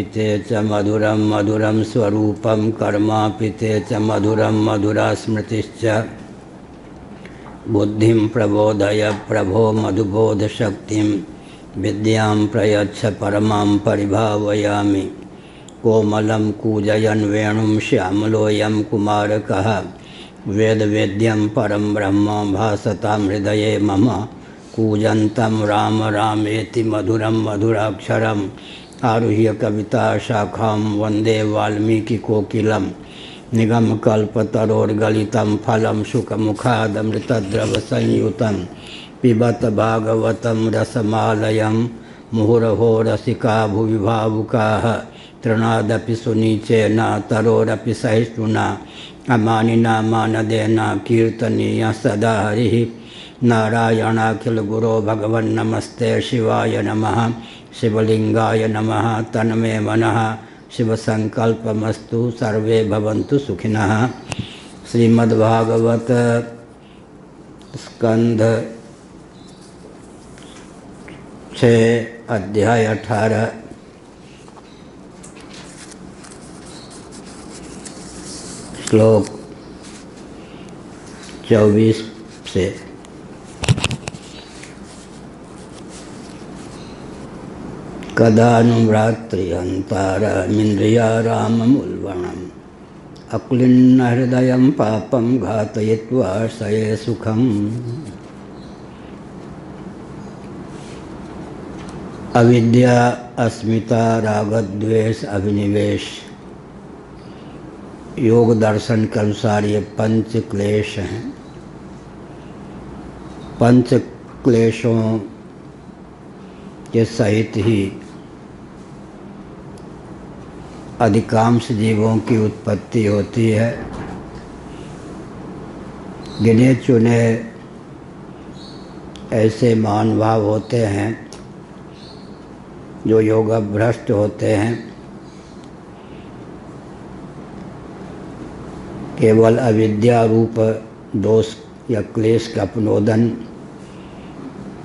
ते च मधुरं मधुरं स्वरूपं कर्मापि ते च मधुरं मधुरा स्मृतिश्च बुद्धिं प्रबोधय प्रभो मधुबोधशक्तिं विद्यां प्रयच्छ परमां परिभावयामि। कोमलं कूजयन् वेणुं श्यामलोऽयं कुमारकः वेदवेद्यं परं ब्रह्म भासतां हृदये मम कूजन्तं राम रामेति मधुरं मधुराक्षरम् आरुह्य कविता शाखां वन्दे वाल्मीकिकोकिलं निगमकल्पतरोर्गलितं फलं शुकमुखादमृतद्रवसंयुतं पिबत भागवतं रसमालयं मुहुरहो रसिका भुवि भावुकाः तृणादपि सुनीचेन तरोरपि सहिष्णुना अमानिना मानदेन कीर्तनीय सदा हरिः। नारायणाखिल गुरो भगवन्नमस्ते शिवाय नमः शिवलिंगाय नमः तन्मे मनः शिवसंकल्पमस्तु सर्वे भवन्तु सुखिनः। श्रीमद्भागवत स्कंध 6 अध्याय 18 श्लोक 24 से कदानुव्रात्रिहन्तारमिन्द्रियाराममुल्बणम् अक्लिन्न हृदयं पापं घातयित्वा शये सुखम्। अविद्या अस्मिता रागद्वेष अभिनिवेश। योग दर्शन के अनुसार ये पंच क्लेश हैं। पंच क्लेशों के सहित ही अधिकांश जीवों की उत्पत्ति होती है। गिने चुने ऐसे महानुभाव होते हैं जो योगभ्रष्ट होते हैं, केवल अविद्या रूप दोष या क्लेश का अपनोदन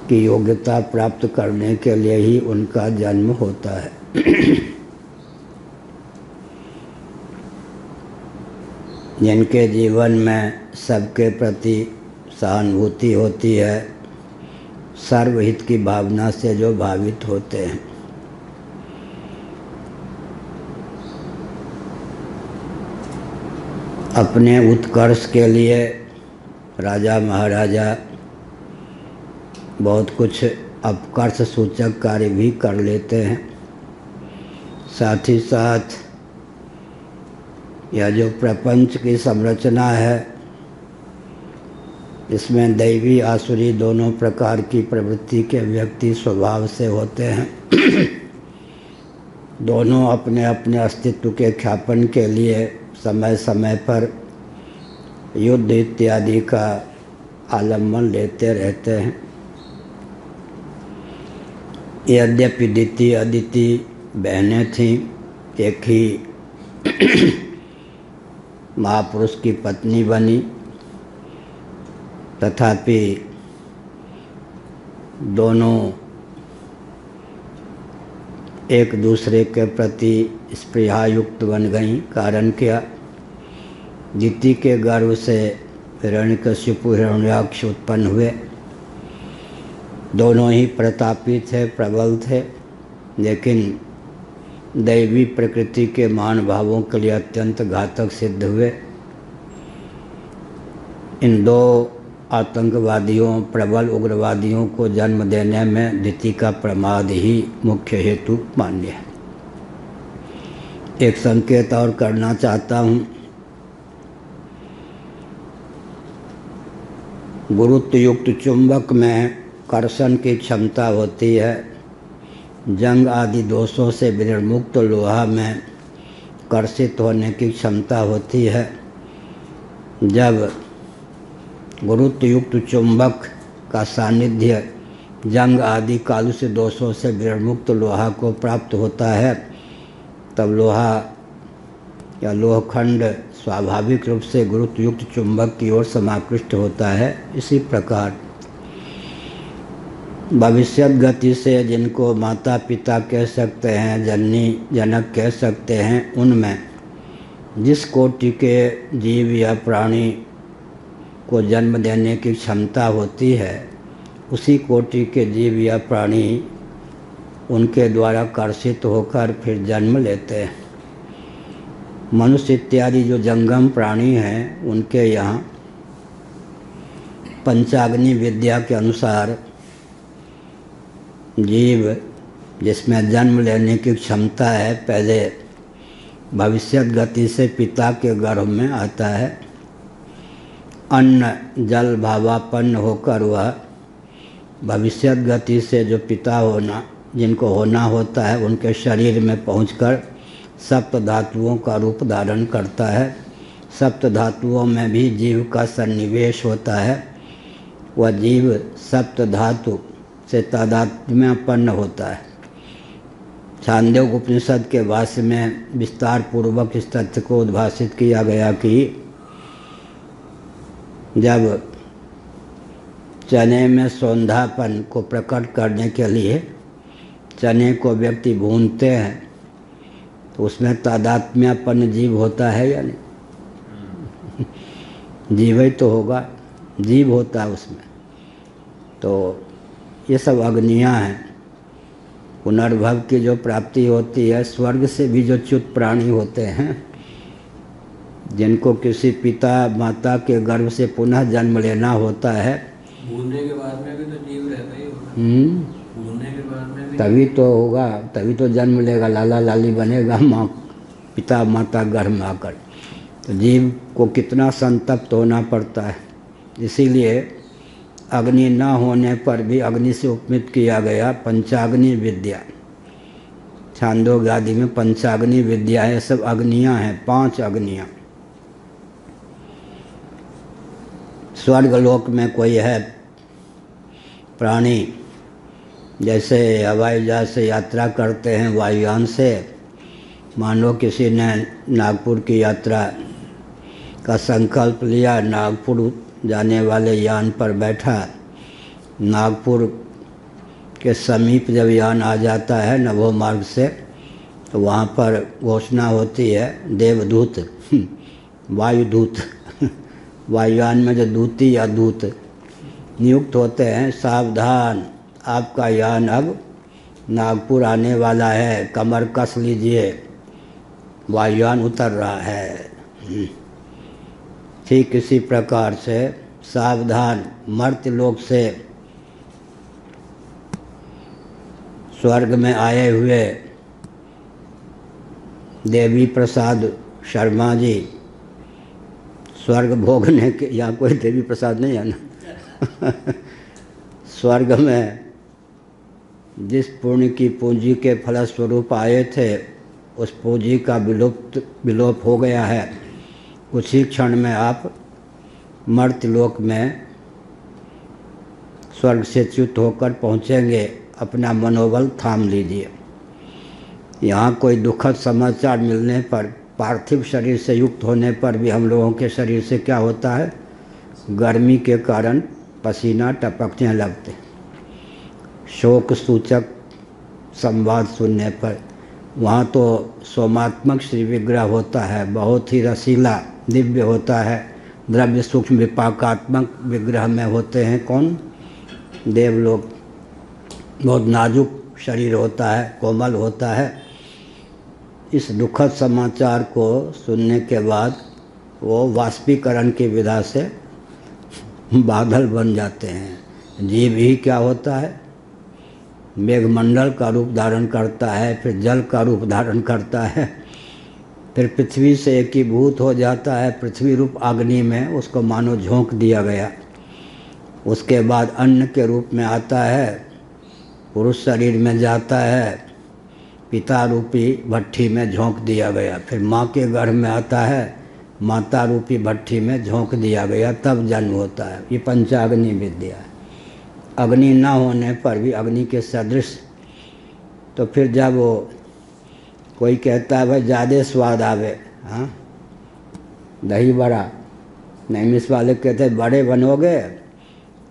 की योग्यता प्राप्त करने के लिए ही उनका जन्म होता है। जिनके जीवन में सबके प्रति सहानुभूति होती है, सर्वहित की भावना से जो भावित होते हैं, अपने उत्कर्ष के लिए राजा महाराजा बहुत कुछ अपकर्ष सूचक कार्य भी कर लेते हैं। साथ ही साथ यह जो प्रपंच की संरचना है, इसमें दैवी आसुरी दोनों प्रकार की प्रवृत्ति के व्यक्ति स्वभाव से होते हैं। दोनों अपने अपने अस्तित्व के ख्यापन के लिए समय समय पर युद्ध इत्यादि का आलम्बन लेते रहते हैं। यद्यपि दिति अदिति बहनें थीं, एक ही महापुरुष की पत्नी बनी, तथापि दोनों एक दूसरे के प्रति स्पृहायुक्त बन गईं। कारण क्या? दिति के गर्भ से हिरण्यकशिपु हिरण्याक्ष उत्पन्न हुए। दोनों ही प्रतापी थे, प्रबल थे, लेकिन दैवी प्रकृति के महानुभावों के लिए अत्यंत घातक सिद्ध हुए। इन दो आतंकवादियों, प्रबल उग्रवादियों को जन्म देने में दिति का प्रमाद ही मुख्य हेतु मान्य है। एक संकेत और करना चाहता हूँ। गुरुत्व युक्त चुंबक में कर्षण की क्षमता होती है। जंग आदि दोषों से विनिर्मुक्त लोहा में कर्षित होने की क्षमता होती है। जब गुरुत्व युक्त चुंबक का सानिध्य जंग आदि कालुष्य दोषों से विनिर्मुक्त लोहा को प्राप्त होता है, तब लोहा या लोहखंड स्वाभाविक रूप से गुरुत्व युक्त चुंबक की ओर समाकृष्ट होता है। इसी प्रकार भविष्यत गति से जिनको माता पिता कह सकते हैं, जननी जनक कह सकते हैं, उनमें जिस कोटि के जीव या प्राणी को जन्म देने की क्षमता होती है, उसी कोटि के जीव या प्राणी उनके द्वारा कर्षित होकर फिर जन्म लेते हैं। मनुष्य इत्यादि जो जंगम प्राणी हैं, उनके यहाँ पंचाग्नि विद्या के अनुसार जीव जिसमें जन्म लेने की क्षमता है, पहले भविष्यत गति से पिता के गर्भ में आता है। अन्न जल भावापन्न होकर वह भविष्यत गति से जो पिता होना जिनको होना होता है, उनके शरीर में पहुंचकर सप्त धातुओं का रूप धारण करता है। सप्त धातुओं में भी जीव का सन्निवेश होता है। वह जीव सप्त धातु से तादात्म्यपन्न होता है। छांदोग्य उपनिषद के भाष्य में विस्तार पूर्वक इस तथ्य को उद्भाषित किया गया कि जब चने में सौंधापन को प्रकट करने के लिए चने को व्यक्ति भूनते हैं, तो उसमें तादात्म्यपन्न जीव होता है या नहीं? जीव ही तो होगा, जीव होता है उसमें। तो ये सब अग्नियाँ हैं। पुनर्भव की जो प्राप्ति होती है, स्वर्ग से भी जो च्युत प्राणी होते हैं, जिनको किसी पिता माता के गर्भ से पुनः जन्म लेना होता है, भूलने के बाद में भी तो जीव रहता ही होगा। भूलने के बाद में भी तभी तो होगा, तभी तो जन्म लेगा, लाला लाली बनेगा माँ पिता माता गर्भ में आकर। तो जीव को कितना संतप्त होना पड़ता है। इसीलिए अग्नि न होने पर भी अग्नि से उपमित किया गया पंचाग्नि विद्या। छांदोग्य आदि में पंचाग्नि विद्या है, सब अग्नियाँ हैं, 5 अग्नियाँ। स्वर्गलोक में कोई है प्राणी, जैसे हवाई जहाज से यात्रा करते हैं वायुयान से, मान लो किसी ने नागपुर की यात्रा का संकल्प लिया, नागपुर जाने वाले यान पर बैठा। नागपुर के समीप जब यान आ जाता है नभो मार्ग से, तो वहाँ पर घोषणा होती है, देवदूत वायुदूत वायुयान में जो दूती या दूत नियुक्त होते हैं, सावधान आपका यान अब नागपुर आने वाला है, कमर कस लीजिए, वायुयान उतर रहा है। ठीक इसी प्रकार से सावधान, मर्त्यलोक से स्वर्ग में आए हुए देवी प्रसाद शर्मा जी स्वर्ग भोगने के, यहाँ कोई देवी प्रसाद नहीं है ना स्वर्ग में जिस पुण्य की पूंजी के फलस्वरूप आए थे, उस पूंजी का विलोप हो गया है। कुछ ही क्षण में आप मर्त्यलोक में स्वर्ग से च्युत होकर पहुँचेंगे। अपना मनोबल थाम लीजिए। यहाँ कोई दुखद समाचार मिलने पर, पार्थिव शरीर से युक्त होने पर भी हम लोगों के शरीर से क्या होता है, गर्मी के कारण पसीना टपकने लगते। शोक सूचक संवाद सुनने पर, वहाँ तो सोमात्मक श्री विग्रह होता है, बहुत ही रसीला दिव्य होता है। द्रव्य सूक्ष्म विपाकात्मक विग्रह में होते हैं कौन, देवलोक। बहुत नाजुक शरीर होता है, कोमल होता है। इस दुखद समाचार को सुनने के बाद वो वाष्पीकरण की विधा से बादल बन जाते हैं। जीव ही क्या होता है, मेघमंडल का रूप धारण करता है, फिर जल का रूप धारण करता है, फिर पृथ्वी से एकीभूत हो जाता है। पृथ्वी रूप अग्नि में उसको मानो झोंक दिया गया। उसके बाद अन्न के रूप में आता है, पुरुष शरीर में जाता है, पिता रूपी भट्ठी में झोंक दिया गया। फिर माँ के गर्भ में आता है, माता रूपी भट्ठी में झोंक दिया गया, तब जन्म होता है। ये पंचाग्नि विद्या है। अग्नि न होने पर भी अग्नि के सदृश। तो फिर जब वो कोई कहता है भाई ज़्यादा स्वाद आवे, हाँ दही बड़ा, नैमिष वाले कहते हैं बड़े बनोगे,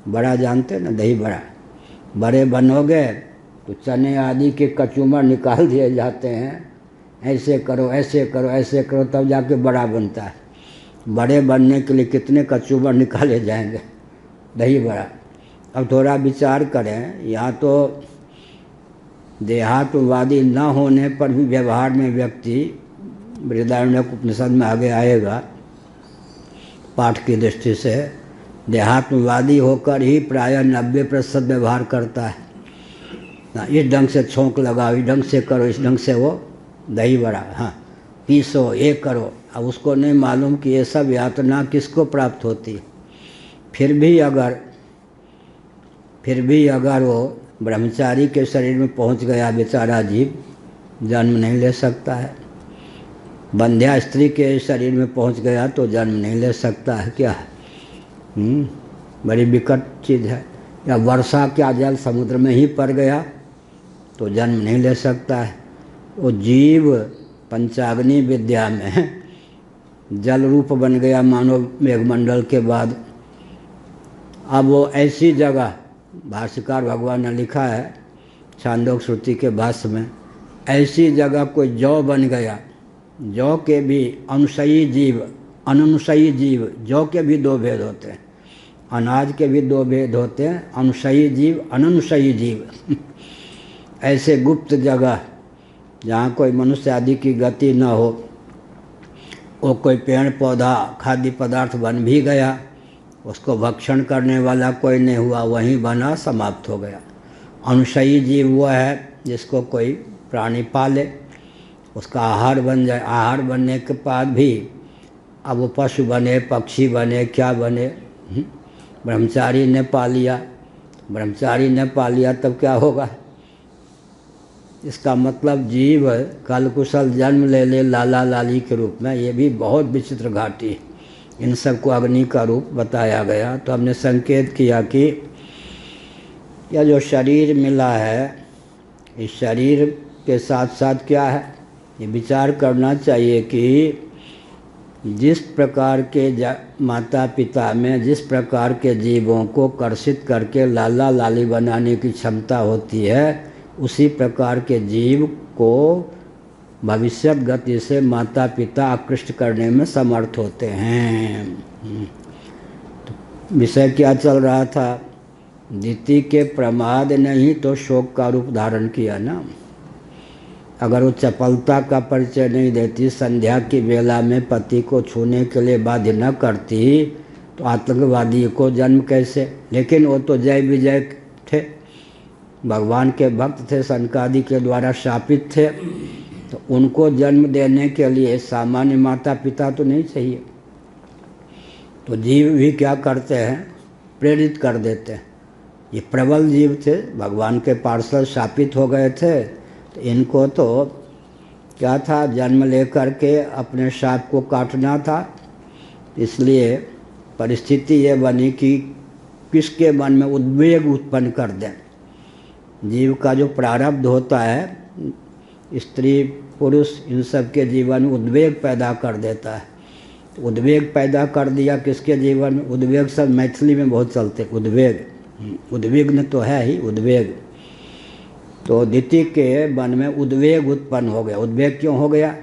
बड़ा जानते ना, दही बड़ा, बड़े बनोगे तो चने आदि के कचूमर निकाल दिए जाते हैं, ऐसे करो ऐसे करो ऐसे करो तब जाके बड़ा बनता है। बड़े बनने के लिए कितने कचूमर निकाले जाएंगे, दही बड़ा। अब थोड़ा विचार करें, यहाँ तो देहात्मवादी न होने पर भी व्यवहार में व्यक्ति, बृहदारण्यक उपनिषद में आगे आएगा पाठ की दृष्टि से, देहात्मवादी होकर ही प्रायः 90% व्यवहार करता है ना। इस ढंग से छोंक लगाओ, इस ढंग से करो, इस ढंग से वो दही बड़ा, हाँ पीसो, ये करो। अब उसको नहीं मालूम कि ये सब यातना किसको प्राप्त होती है। फिर भी अगर वो ब्रह्मचारी के शरीर में पहुंच गया बेचारा जीव, जन्म नहीं ले सकता है। बंध्या स्त्री के शरीर में पहुंच गया तो जन्म नहीं ले सकता है। क्या बड़ी विकट चीज़ है। या वर्षा का जल समुद्र में ही पड़ गया तो जन्म नहीं ले सकता है। वो जीव पंचाग्नि विद्या में जल रूप बन गया मानो मेघमंडल के बाद। अब वो ऐसी जगह, भाष्यकार भगवान ने लिखा है छांदोग्य श्रुति के भाष्य में, ऐसी जगह कोई जौ बन गया, जौ के भी अनुसयी जीव अनुनुसयी जीव, जौ के भी दो भेद होते हैं, अनाज के भी दो भेद होते हैं, अनुसयी जीव अनुनुसयी जीव। ऐसे गुप्त जगह जहाँ कोई मनुष्य आदि की गति न हो, वो कोई पेड़ पौधा खाद्य पदार्थ बन भी गया, उसको भक्षण करने वाला कोई नहीं हुआ, वहीं बना समाप्त हो गया। अनुसयी जीव वो है जिसको कोई प्राणी पाले, उसका आहार बन जाए। आहार बनने के बाद भी अब वो पशु बने, पक्षी बने, क्या बने, ब्रह्मचारी ने पा लिया, ब्रह्मचारी ने पा लिया तब क्या होगा। इसका मतलब जीव कल कुशल जन्म ले ले लाला लाली के रूप में, ये भी बहुत विचित्र घाटी है। इन सबको अग्नि का रूप बताया गया। तो हमने संकेत किया कि यह जो शरीर मिला है, इस शरीर के साथ साथ क्या है, ये विचार करना चाहिए कि जिस प्रकार के माता पिता में जिस प्रकार के जीवों को कर्षित करके लाला लाली बनाने की क्षमता होती है, उसी प्रकार के जीव को भविष्यत गति से माता पिता आकृष्ट करने में समर्थ होते हैं। तो विषय क्या चल रहा था, दिति के प्रमाद नहीं तो शोक का रूप धारण किया ना। अगर वो चपलता का परिचय नहीं देती, संध्या की वेला में पति को छूने के लिए बाध्य न करती, तो आतंकवादी को जन्म कैसे। लेकिन वो तो जय विजय थे, भगवान के भक्त थे, सनकादि के द्वारा शापित थे, तो उनको जन्म देने के लिए सामान्य माता पिता तो नहीं चाहिए। तो जीव भी क्या करते हैं, प्रेरित कर देते हैं। ये प्रबल जीव थे, भगवान के पार्षद शापित हो गए थे, तो इनको तो क्या था, जन्म लेकर के अपने शाप को काटना था। इसलिए परिस्थिति ये बनी कि किसके मन में उद्वेग उत्पन्न कर दें। जीव का जो प्रारब्ध होता है, स्त्री पुरुष इन सब के जीवन में उद्वेग पैदा कर देता है। तो उद्वेग पैदा कर दिया किसके जीवन में, उद्वेग सब मैथिली में बहुत चलते, उद्वेग, उद्विग्न तो है ही उद्वेग। तो दिति के मन में उद्वेग उत्पन्न हो गया। उद्वेग क्यों हो गया,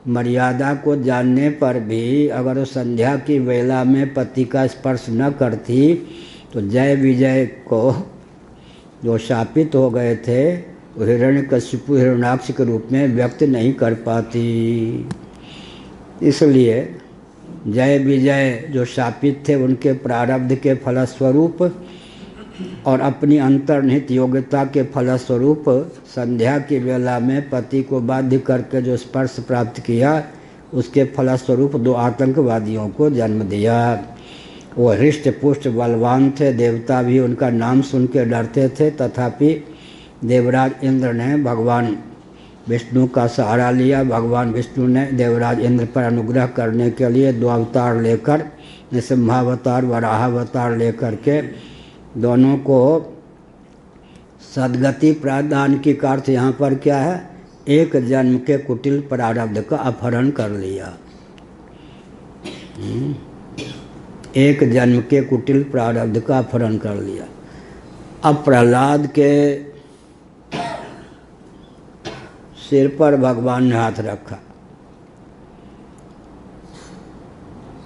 मर्यादा को जानने पर भी अगर संध्या की वेला में पति का स्पर्श न करती तो जय विजय को जो शापित हो गए थे, वो हिरण्यकशिपु हिरण्याक्ष के रूप में व्यक्त नहीं कर पाती। इसलिए जय विजय जो शापित थे, उनके प्रारब्ध के फलस्वरूप और अपनी अंतर्निहित योग्यता के फलस्वरूप संध्या की वेला में पति को बाध्य करके जो स्पर्श प्राप्त किया, उसके फलस्वरूप दो आतंकवादियों को जन्म दिया। वो हृष्ट पुष्ट बलवान थे, देवता भी उनका नाम सुन के डरते थे। तथापि देवराज इंद्र ने भगवान विष्णु का सहारा लिया। भगवान विष्णु ने देवराज इंद्र पर अनुग्रह करने के लिए दो अवतार लेकर, नृसिंहावतार वराहावतार लेकर के दोनों को सद्गति प्रदान की का अर्थ यहाँ पर क्या है, एक जन्म के कुटिल प्रारब्ध का अपहरण कर लिया। एक जन्म के कुटिल प्रारब्ध का अपहरण कर लिया। अब प्रहलाद के सिर पर भगवान ने हाथ रखा।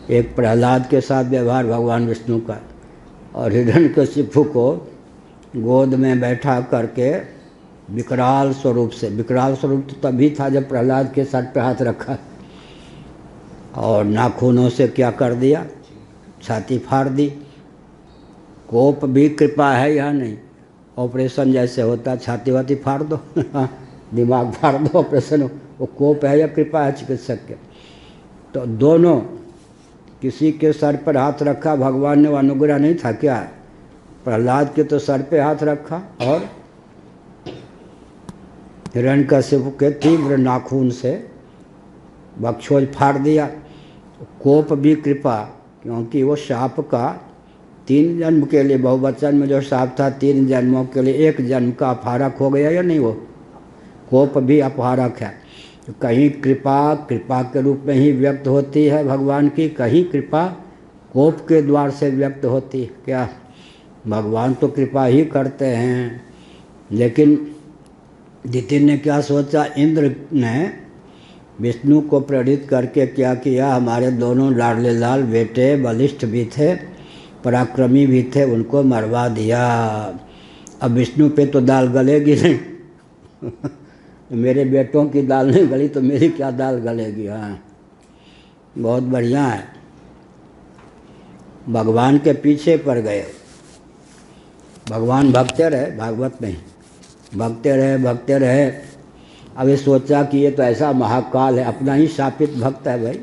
एक प्रहलाद के साथ व्यवहार भगवान विष्णु का, और हिरण्यकशिपु को गोद में बैठा करके विकराल स्वरूप से, विकराल स्वरूप तो तभी था जब प्रहलाद के सर पर हाथ रखा, और नाखूनों से क्या कर दिया, छाती फाड़ दी। कोप भी कृपा है या नहीं? ऑपरेशन जैसे होता, छाती वाती फाड़ दो दिमाग फाड़ दो, ऑपरेशन, वो कोप है या कृपा है चिकित्सक के? तो दोनों, किसी के सर पर हाथ रखा भगवान ने, वो अनुग्रह नहीं था क्या? प्रहलाद के तो सर पे हाथ रखा और हिरण्यकशिपु के तीव्र नाखून से बक्षोज फाड़ दिया। कोप भी कृपा, क्योंकि वो सांप का 3 जन्म के लिए, बहुवचन में जो सांप था 3 जन्मों के लिए 1 जन्म का अपहारक हो गया या नहीं? वो कोप भी अपहारक है। तो कहीं कृपा कृपा के रूप में ही व्यक्त होती है भगवान की, कहीं कृपा कोप के द्वार से व्यक्त होती है क्या? भगवान तो कृपा ही करते हैं। लेकिन नितिन ने क्या सोचा, इंद्र ने विष्णु को प्रेरित करके क्या किया, हमारे दोनों लाडले लाल बेटे बलिष्ठ भी थे, पराक्रमी भी थे, उनको मरवा दिया। अब विष्णु पे तो दाल गलेगी नहीं मेरे बेटों की दाल नहीं गली तो मेरी क्या दाल गलेगी? हाँ, बहुत बढ़िया है। भगवान के पीछे पड़ गए। भगवान भगते रहे, भागवत में भगते रहे। अब ये सोचा कि ये तो ऐसा महाकाल है, अपना ही शापित भक्त है भाई,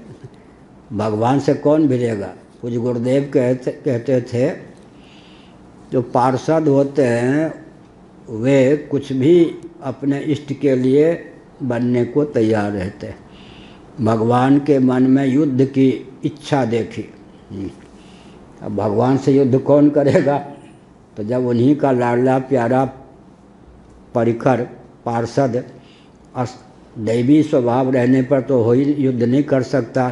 भगवान से कौन भिड़ेगा। कुछ गुरुदेव कहते थे जो पार्षद होते हैं वे कुछ भी अपने इष्ट के लिए बनने को तैयार रहते हैं। भगवान के मन में युद्ध की इच्छा देखी। अब भगवान से युद्ध कौन करेगा? तो जब उन्हीं का लाडला प्यारा परिकर पार्षद दैवी स्वभाव रहने पर तो हो ही युद्ध नहीं कर सकता।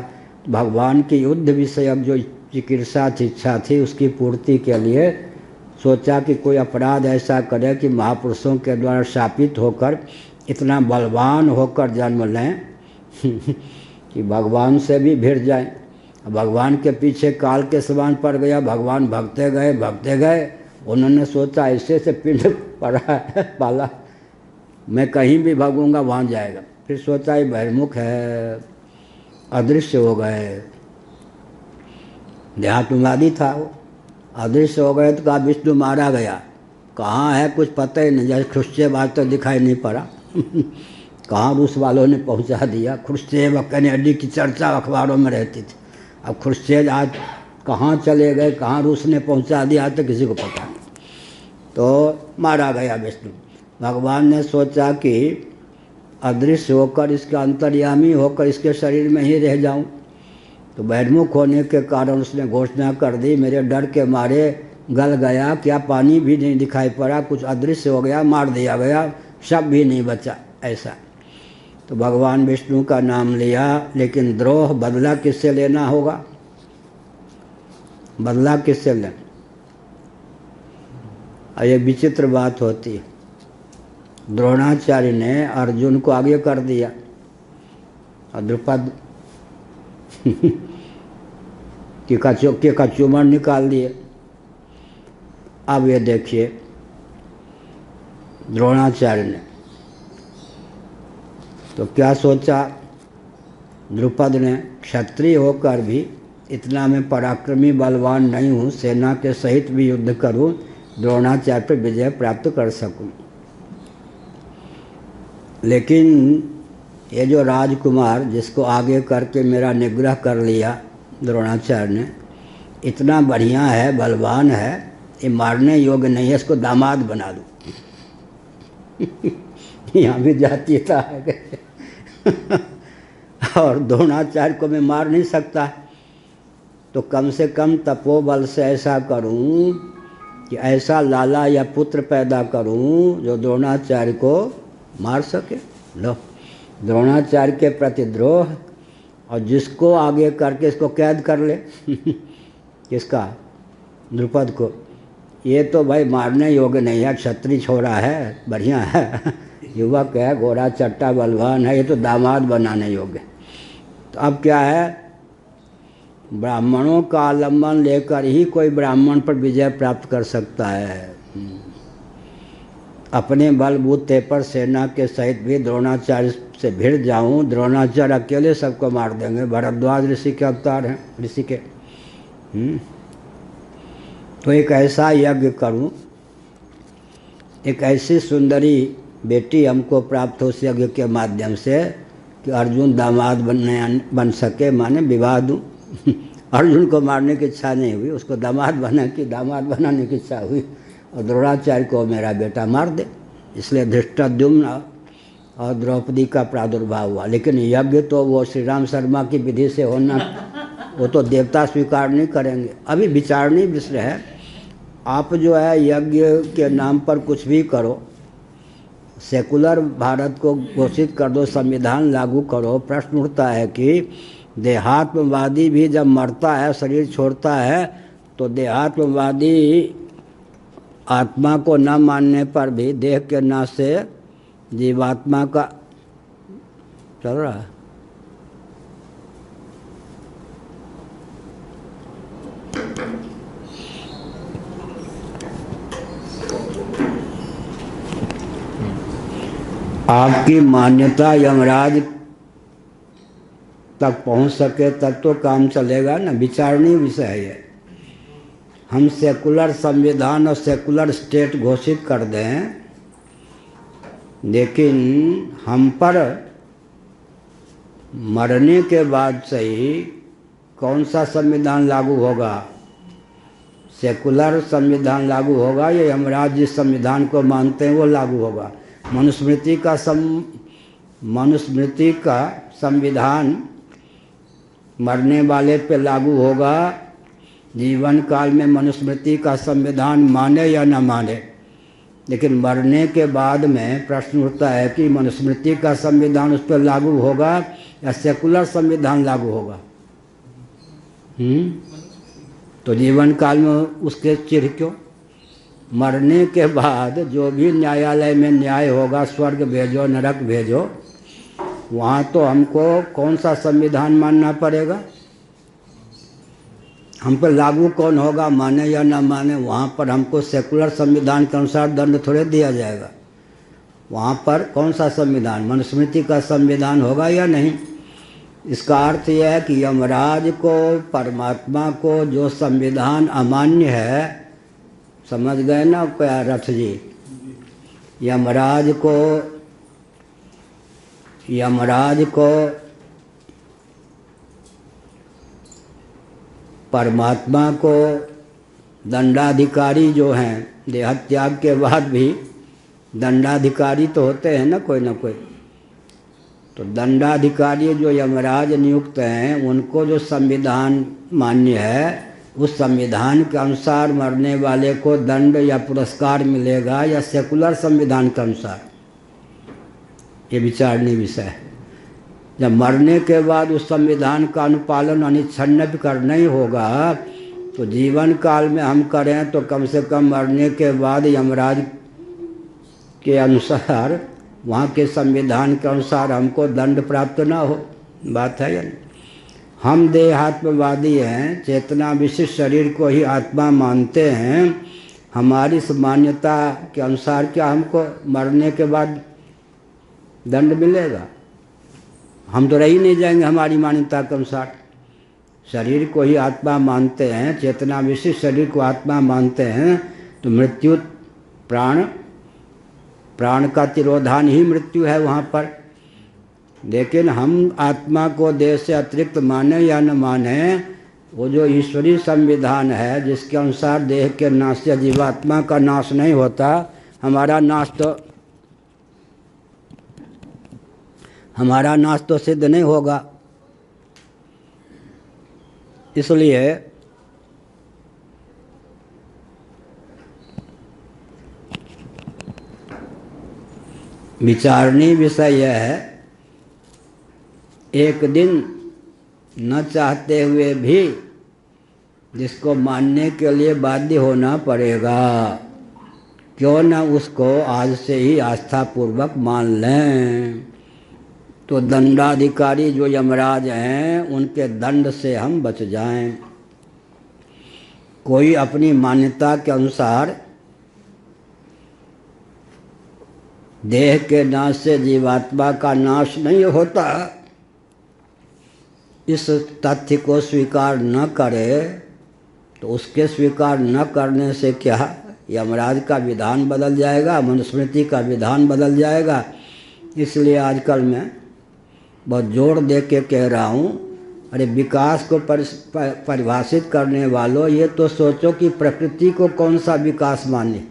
भगवान की युद्ध विषयक जो चिकित्सा इच्छा थी उसकी पूर्ति के लिए सोचा कि कोई अपराध ऐसा करे कि महापुरुषों के द्वारा शापित होकर इतना बलवान होकर जन्म लें कि भगवान से भी भिड़ जाएं। भगवान के पीछे काल के समान पड़ गया। भगवान भगते गए। उन्होंने सोचा ऐसे से पिंड पड़ा पाला, मैं कहीं भी भागूंगा वहाँ जाएगा। फिर सोचा ये बहिर्मुख है, अदृश्य हो गए। देहात्मवादी था वो, अदृश्य हो गए। तो कहा विष्णु मारा गया, कहाँ है कुछ पता ही नहीं। जैसे ख्रुश्चेव आज तो दिखाई नहीं पड़ा कहाँ रूस वालों ने पहुँचा दिया। ख्रुश्चेव कैनेडी की चर्चा अखबारों में रहती थी। अब ख्रुश्चेव आज कहाँ चले गए, कहाँ रूस ने पहुँचा दिया, आज तो किसी को पता नहीं। तो मारा गया विष्णु। भगवान ने सोचा कि अदृश्य होकर, इसका अंतर्यामी होकर इसके शरीर में ही रह जाऊं। तो बहिर्मुख होने के कारण उसने घोषणा कर दी, मेरे डर के मारे गल गया, क्या पानी भी नहीं दिखाई पड़ा, कुछ अदृश्य हो गया, मार दिया गया, शव भी नहीं बचा। ऐसा तो भगवान विष्णु का नाम लिया, लेकिन द्रोह बदला किससे लेना होगा? बदला किससे लेना? ये विचित्र बात होती है। द्रोणाचार्य ने अर्जुन को आगे कर दिया और द्रुपद के चूमर निकाल दिए। अब ये देखिए द्रोणाचार्य ने तो क्या सोचा, द्रुपद ने क्षत्रिय होकर भी इतना मैं पराक्रमी बलवान नहीं हूँ, सेना के सहित भी युद्ध करूँ, द्रोणाचार्य पर विजय प्राप्त कर सकूँ। लेकिन ये जो राजकुमार जिसको आगे करके मेरा निग्रह कर लिया द्रोणाचार्य ने, इतना बढ़िया है, बलवान है, ये मारने योग्य नहीं है, इसको दामाद बना दूँ यहाँ भी जातीयता है और द्रोणाचार्य को मैं मार नहीं सकता, तो कम से कम तपोबल से ऐसा करूं कि ऐसा लाला या पुत्र पैदा करूं जो द्रोणाचार्य को मार सके। लो, द्रोणाचार्य के प्रति द्रोह, और जिसको आगे करके इसको कैद कर ले किसका? द्रुपद को। ये तो भाई मारने योग्य नहीं है, क्षत्रिय छोरा है, बढ़िया है, युवक है, घोड़ा चट्टा बलवान है, ये तो दामाद बनाने योग्य। तो अब क्या है, ब्राह्मणों का आलम्बन लेकर ही कोई ब्राह्मण पर विजय प्राप्त कर सकता है। अपने बलबूते पर सेना के सहित भी द्रोणाचार्य से भिड़ जाऊं, द्रोणाचार्य अकेले सबको मार देंगे, भरद्वाज ऋषि के अवतार हैं, ऋषि के। तो एक ऐसा यज्ञ करूं, एक ऐसी सुंदरी बेटी हमको प्राप्त हो उस यज्ञ के माध्यम से कि अर्जुन दामाद बन सके, माने विवाह दूं। अर्जुन को मारने की इच्छा नहीं हुई, उसको दामाद बनाने की इच्छा हुई, और द्रोणाचार्य को मेरा बेटा मार दे, इसलिए धृष्टद्युम्न और द्रौपदी का प्रादुर्भाव हुआ। लेकिन यज्ञ तो वो श्री राम शर्मा की विधि से होना, वो तो देवता स्वीकार नहीं करेंगे। अभी विचारणीय विषय है, आप जो है यज्ञ के नाम पर कुछ भी करो, सेकुलर भारत को घोषित कर दो, संविधान लागू करो। प्रश्न उठता है कि देहात्मवादी भी जब मरता है, शरीर छोड़ता है, तो देहात्मवादी आत्मा को न मानने पर भी देह के नाश से जीवात्मा का चल रहा है। आपकी मान्यता यमराज तक पहुंच सके तब तो काम चलेगा ना, विचारणीय विषय है ये। हम सेकुलर संविधान और सेकुलर स्टेट घोषित कर दें, लेकिन हम पर मरने के बाद से ही कौन सा संविधान लागू होगा? सेकुलर संविधान लागू होगा या यमराज जिस संविधान को मानते हैं वो लागू होगा? मनुस्मृति का संविधान मरने वाले पे लागू होगा। जीवन काल में मनुस्मृति का संविधान माने या न माने, लेकिन मरने के बाद में प्रश्न उठता है कि मनुस्मृति का संविधान उस पर लागू होगा या सेकुलर संविधान लागू होगा। तो जीवन काल में उसके चिर क्यों? मरने के बाद जो भी न्यायालय में न्याय होगा, स्वर्ग भेजो नरक भेजो, वहाँ तो हमको कौन सा संविधान मानना पड़ेगा? हम पर लागू कौन होगा, माने या ना माने? वहाँ पर हमको सेकुलर संविधान के अनुसार दंड थोड़े दिया जाएगा। वहाँ पर कौन सा संविधान, मनुस्मृति का संविधान होगा या नहीं? इसका अर्थ यह है कि यमराज को, परमात्मा को जो संविधान अमान्य है, समझ गए ना क्या रथ जी? यमराज को परमात्मा को दंडाधिकारी जो हैं, देहत्याग के बाद भी दंडाधिकारी तो होते हैं ना कोई। तो दंडाधिकारी जो यमराज नियुक्त हैं, उनको जो संविधान मान्य है, उस संविधान के अनुसार मरने वाले को दंड या पुरस्कार मिलेगा या सेकुलर संविधान के अनुसार? ये विचारणीय विषय है। जब मरने के बाद उस संविधान का अनुपालन अनिच्छन्न करना ही होगा, तो जीवन काल में हम करें तो कम से कम मरने के बाद यमराज के अनुसार, वहाँ के संविधान के अनुसार हमको दंड प्राप्त ना हो। बात है या नहीं? हम देहात्मवादी हैं, चेतना विशिष्ट शरीर को ही आत्मा मानते हैं। हमारी इस मान्यता के अनुसार क्या हमको मरने के बाद दंड मिलेगा? हम तो रह ही नहीं जाएंगे हमारी मान्यता के अनुसार। शरीर को ही आत्मा मानते हैं, चेतना विशिष्ट शरीर को आत्मा मानते हैं, तो मृत्यु प्राण का तिरोधान ही मृत्यु है वहाँ पर। लेकिन हम आत्मा को देह से अतिरिक्त माने या न माने, वो जो ईश्वरीय संविधान है जिसके अनुसार देह के नाश से जीवात्मा का नाश नहीं होता, हमारा नाश तो सिद्ध नहीं होगा। इसलिए विचारणीय विषय यह है, एक दिन न चाहते हुए भी जिसको मानने के लिए बाध्य होना पड़ेगा, क्यों न उसको आज से ही आस्थापूर्वक मान लें। तो दंडाधिकारी जो यमराज हैं उनके दंड से हम बच जाएं। कोई अपनी मान्यता के अनुसार देह के नाश से जीवात्मा का नाश नहीं होता, इस तथ्य को स्वीकार न करे तो उसके स्वीकार न करने से क्या यमराज का विधान बदल जाएगा, मनुस्मृति का विधान बदल जाएगा। इसलिए आजकल मैं बहुत जोर दे के कह रहा हूँ, अरे विकास को परिभाषित करने वालों, ये तो सोचो कि प्रकृति को कौन सा विकास मान्य,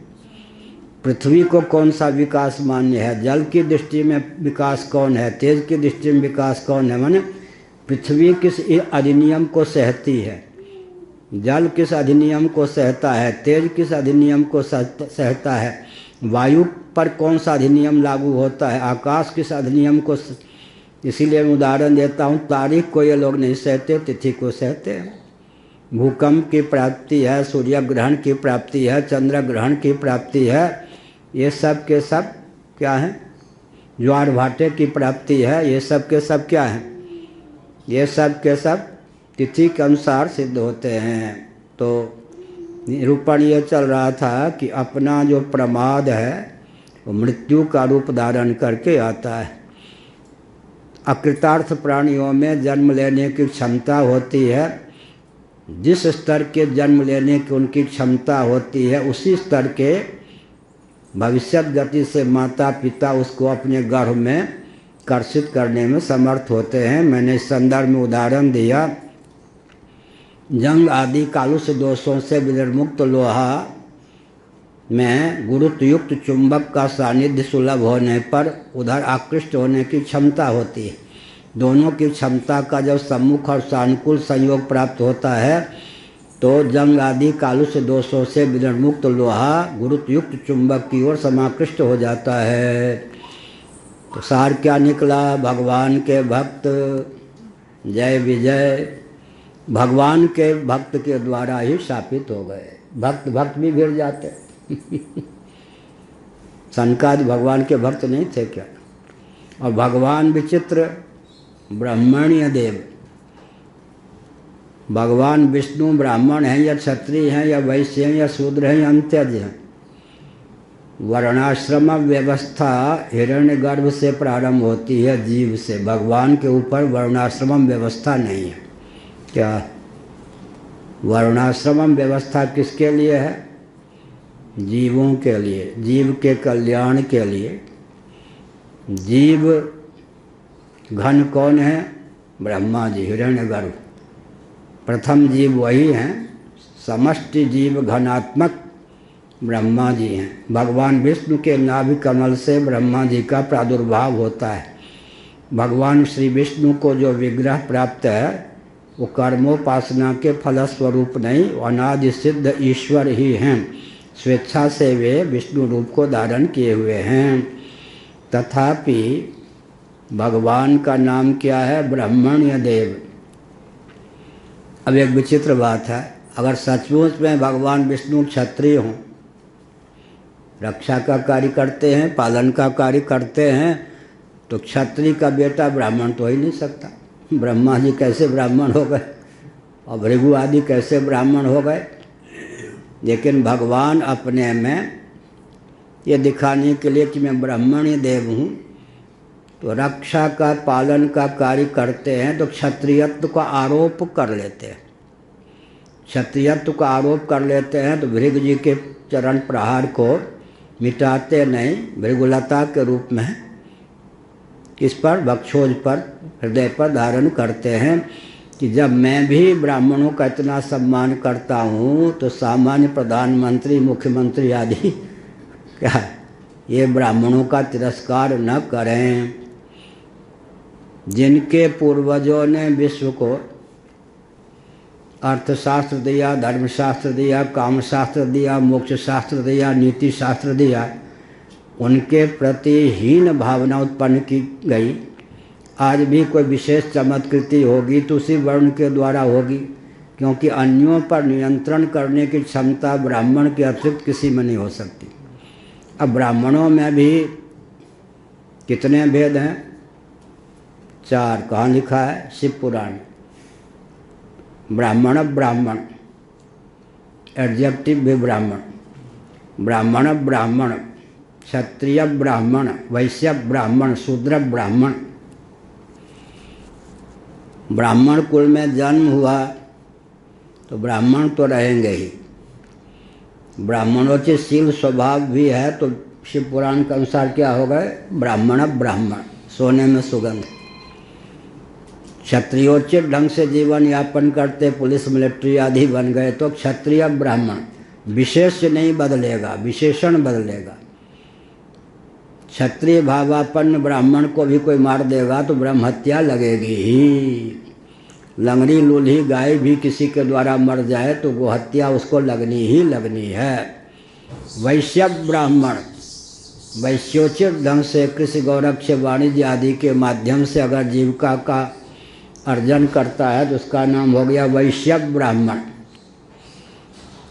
पृथ्वी को कौन सा विकास मान्य है, जल की दृष्टि में विकास कौन है, तेज की दृष्टि में विकास कौन है। माने पृथ्वी किस अधिनियम को सहती है, जल किस अधिनियम को सहता है, तेज किस अधिनियम को सहता है, वायु पर कौन सा अधिनियम लागू होता है, आकाश किस अधिनियम को। इसीलिए मैं उदाहरण देता हूँ, तारीख को ये लोग नहीं सहते, तिथि को सहते हैं। भूकंप की प्राप्ति है, सूर्य ग्रहण की प्राप्ति है, चंद्र ग्रहण की प्राप्ति है, ये सब के सब क्या है, ज्वार भाटे की प्राप्ति है, ये सब के सब क्या है, ये सब के सब तिथि के अनुसार सिद्ध होते हैं। तो निरूपण ये चल रहा था कि अपना जो प्रमाद है वो मृत्यु का रूप धारण करके आता है। अकृतार्थ प्राणियों में जन्म लेने की क्षमता होती है, जिस स्तर के जन्म लेने की उनकी क्षमता होती है उसी स्तर के भविष्यत गति से माता पिता उसको अपने गर्भ में कर्षित करने में समर्थ होते हैं। मैंने इस संदर्भ में उदाहरण दिया, जंग आदि कालुष दोषों से विनिर्मुक्त लोहा में गुरुत्वयुक्त चुंबक का सानिध्य सुलभ होने पर उधर आकृष्ट होने की क्षमता होती है। दोनों की क्षमता का जब सम्मुख और सानुकूल संयोग प्राप्त होता है तो जंग आदि कालुष दोषों से विनिर्मुक्त लोहा गुरुत्वयुक्त चुंबक की ओर समाकृष्ट हो जाता है। तो सार क्या निकला, भगवान के भक्त जय विजय भगवान के भक्त के द्वारा ही स्थापित हो गए। भक्त भक्त भी भिड़ जाते सनकादि भगवान के भक्त नहीं थे क्या। और भगवान विचित्र ब्राह्मणीय देव, भगवान विष्णु ब्राह्मण हैं या क्षत्रिय हैं या वैश्य हैं या शूद्र हैं या अंत्यज हैं। वर्णाश्रम व्यवस्था हिरण्यगर्भ से प्रारंभ होती है, जीव से। भगवान के ऊपर वर्णाश्रम व्यवस्था नहीं है। क्या वर्णाश्रम व्यवस्था किसके लिए है? जीवों के लिए, जीव के कल्याण के लिए। जीव घन कौन है? ब्रह्मा जी, हिरण्यगर्भ। प्रथम जीव वही हैं, समष्टि जीव घनात्मक ब्रह्मा जी हैं। भगवान विष्णु के नाभि कमल से ब्रह्मा जी का प्रादुर्भाव होता है। भगवान श्री विष्णु को जो विग्रह प्राप्त है वो कर्मोपासना के फलस्वरूप नहीं, अनादि सिद्ध ईश्वर ही हैं। स्वेच्छा से वे विष्णु रूप को धारण किए हुए हैं। तथापि भगवान का नाम क्या है? ब्रह्मण्य देव। अब एक विचित्र बात है, अगर सचमुच में भगवान विष्णु क्षत्रिय हों, रक्षा का कार्य करते हैं, पालन का कार्य करते हैं, तो क्षत्रिय का बेटा ब्राह्मण तो हो ही नहीं सकता। ब्रह्मा जी कैसे ब्राह्मण हो गए और भृगु आदि कैसे ब्राह्मण हो गए? लेकिन भगवान अपने में ये दिखाने के लिए कि मैं ब्राह्मण्य देव हूँ, तो रक्षा का पालन का कार्य करते हैं तो क्षत्रियत्व का आरोप कर लेते हैं। क्षत्रियत्व का आरोप कर लेते हैं तो भृगु जी के चरण प्रहार को मिटाते नहीं, भृगुलता के रूप में किस पर? बक्षोज पर, हृदय पर धारण करते हैं कि जब मैं भी ब्राह्मणों का इतना सम्मान करता हूँ तो सामान्य प्रधानमंत्री, मुख्यमंत्री आदि क्या ये ब्राह्मणों का तिरस्कार न करें। जिनके पूर्वजों ने विश्व को अर्थशास्त्र दिया, धर्मशास्त्र दिया, कामशास्त्र दिया, मोक्ष शास्त्र दिया, नीति शास्त्र दिया, उनके प्रति हीन भावना उत्पन्न की गई। आज भी कोई विशेष चमत्कृति होगी तो उसी वर्ण के द्वारा होगी। क्योंकि अन्यों पर नियंत्रण करने की क्षमता ब्राह्मण के अतिरिक्त किसी में नहीं हो सकती। अब ब्राह्मणों में भी कितने भेद हैं? 4। कहाँ लिखा है? शिव पुराण। ब्राह्मण ब्राह्मण, एडजेक्टिव भी ब्राह्मण, ब्राह्मण ब्राह्मण, क्षत्रिय ब्राह्मण, वैश्य ब्राह्मण, शूद्र ब्राह्मण। ब्राह्मण कुल में जन्म हुआ तो ब्राह्मण तो रहेंगे ही। ब्राह्मणोचित शील स्वभाव भी है तो शिव पुराण के अनुसार क्या हो गए? ब्राह्मण ब्राह्मण, सोने में सुगंध। क्षत्रियोचित ढंग से जीवन यापन करते, पुलिस मिलिट्री आदि बन गए तो क्षत्रिय ब्राह्मण। विशेष नहीं बदलेगा, विशेषण बदलेगा। क्षत्रिय भावापन्न ब्राह्मण को भी कोई मार देगा तो ब्रह्म हत्या लगेगी ही। लंगड़ी लूल्ही गाय भी किसी के द्वारा मर जाए तो वो हत्या उसको लगनी ही लगनी है। वैश्य ब्राह्मण, वैश्योचित ढंग से कृषि गौरक्ष वाणिज्य आदि के माध्यम से अगर जीविका का अर्जन करता है तो उसका नाम हो गया वैश्य ब्राह्मण।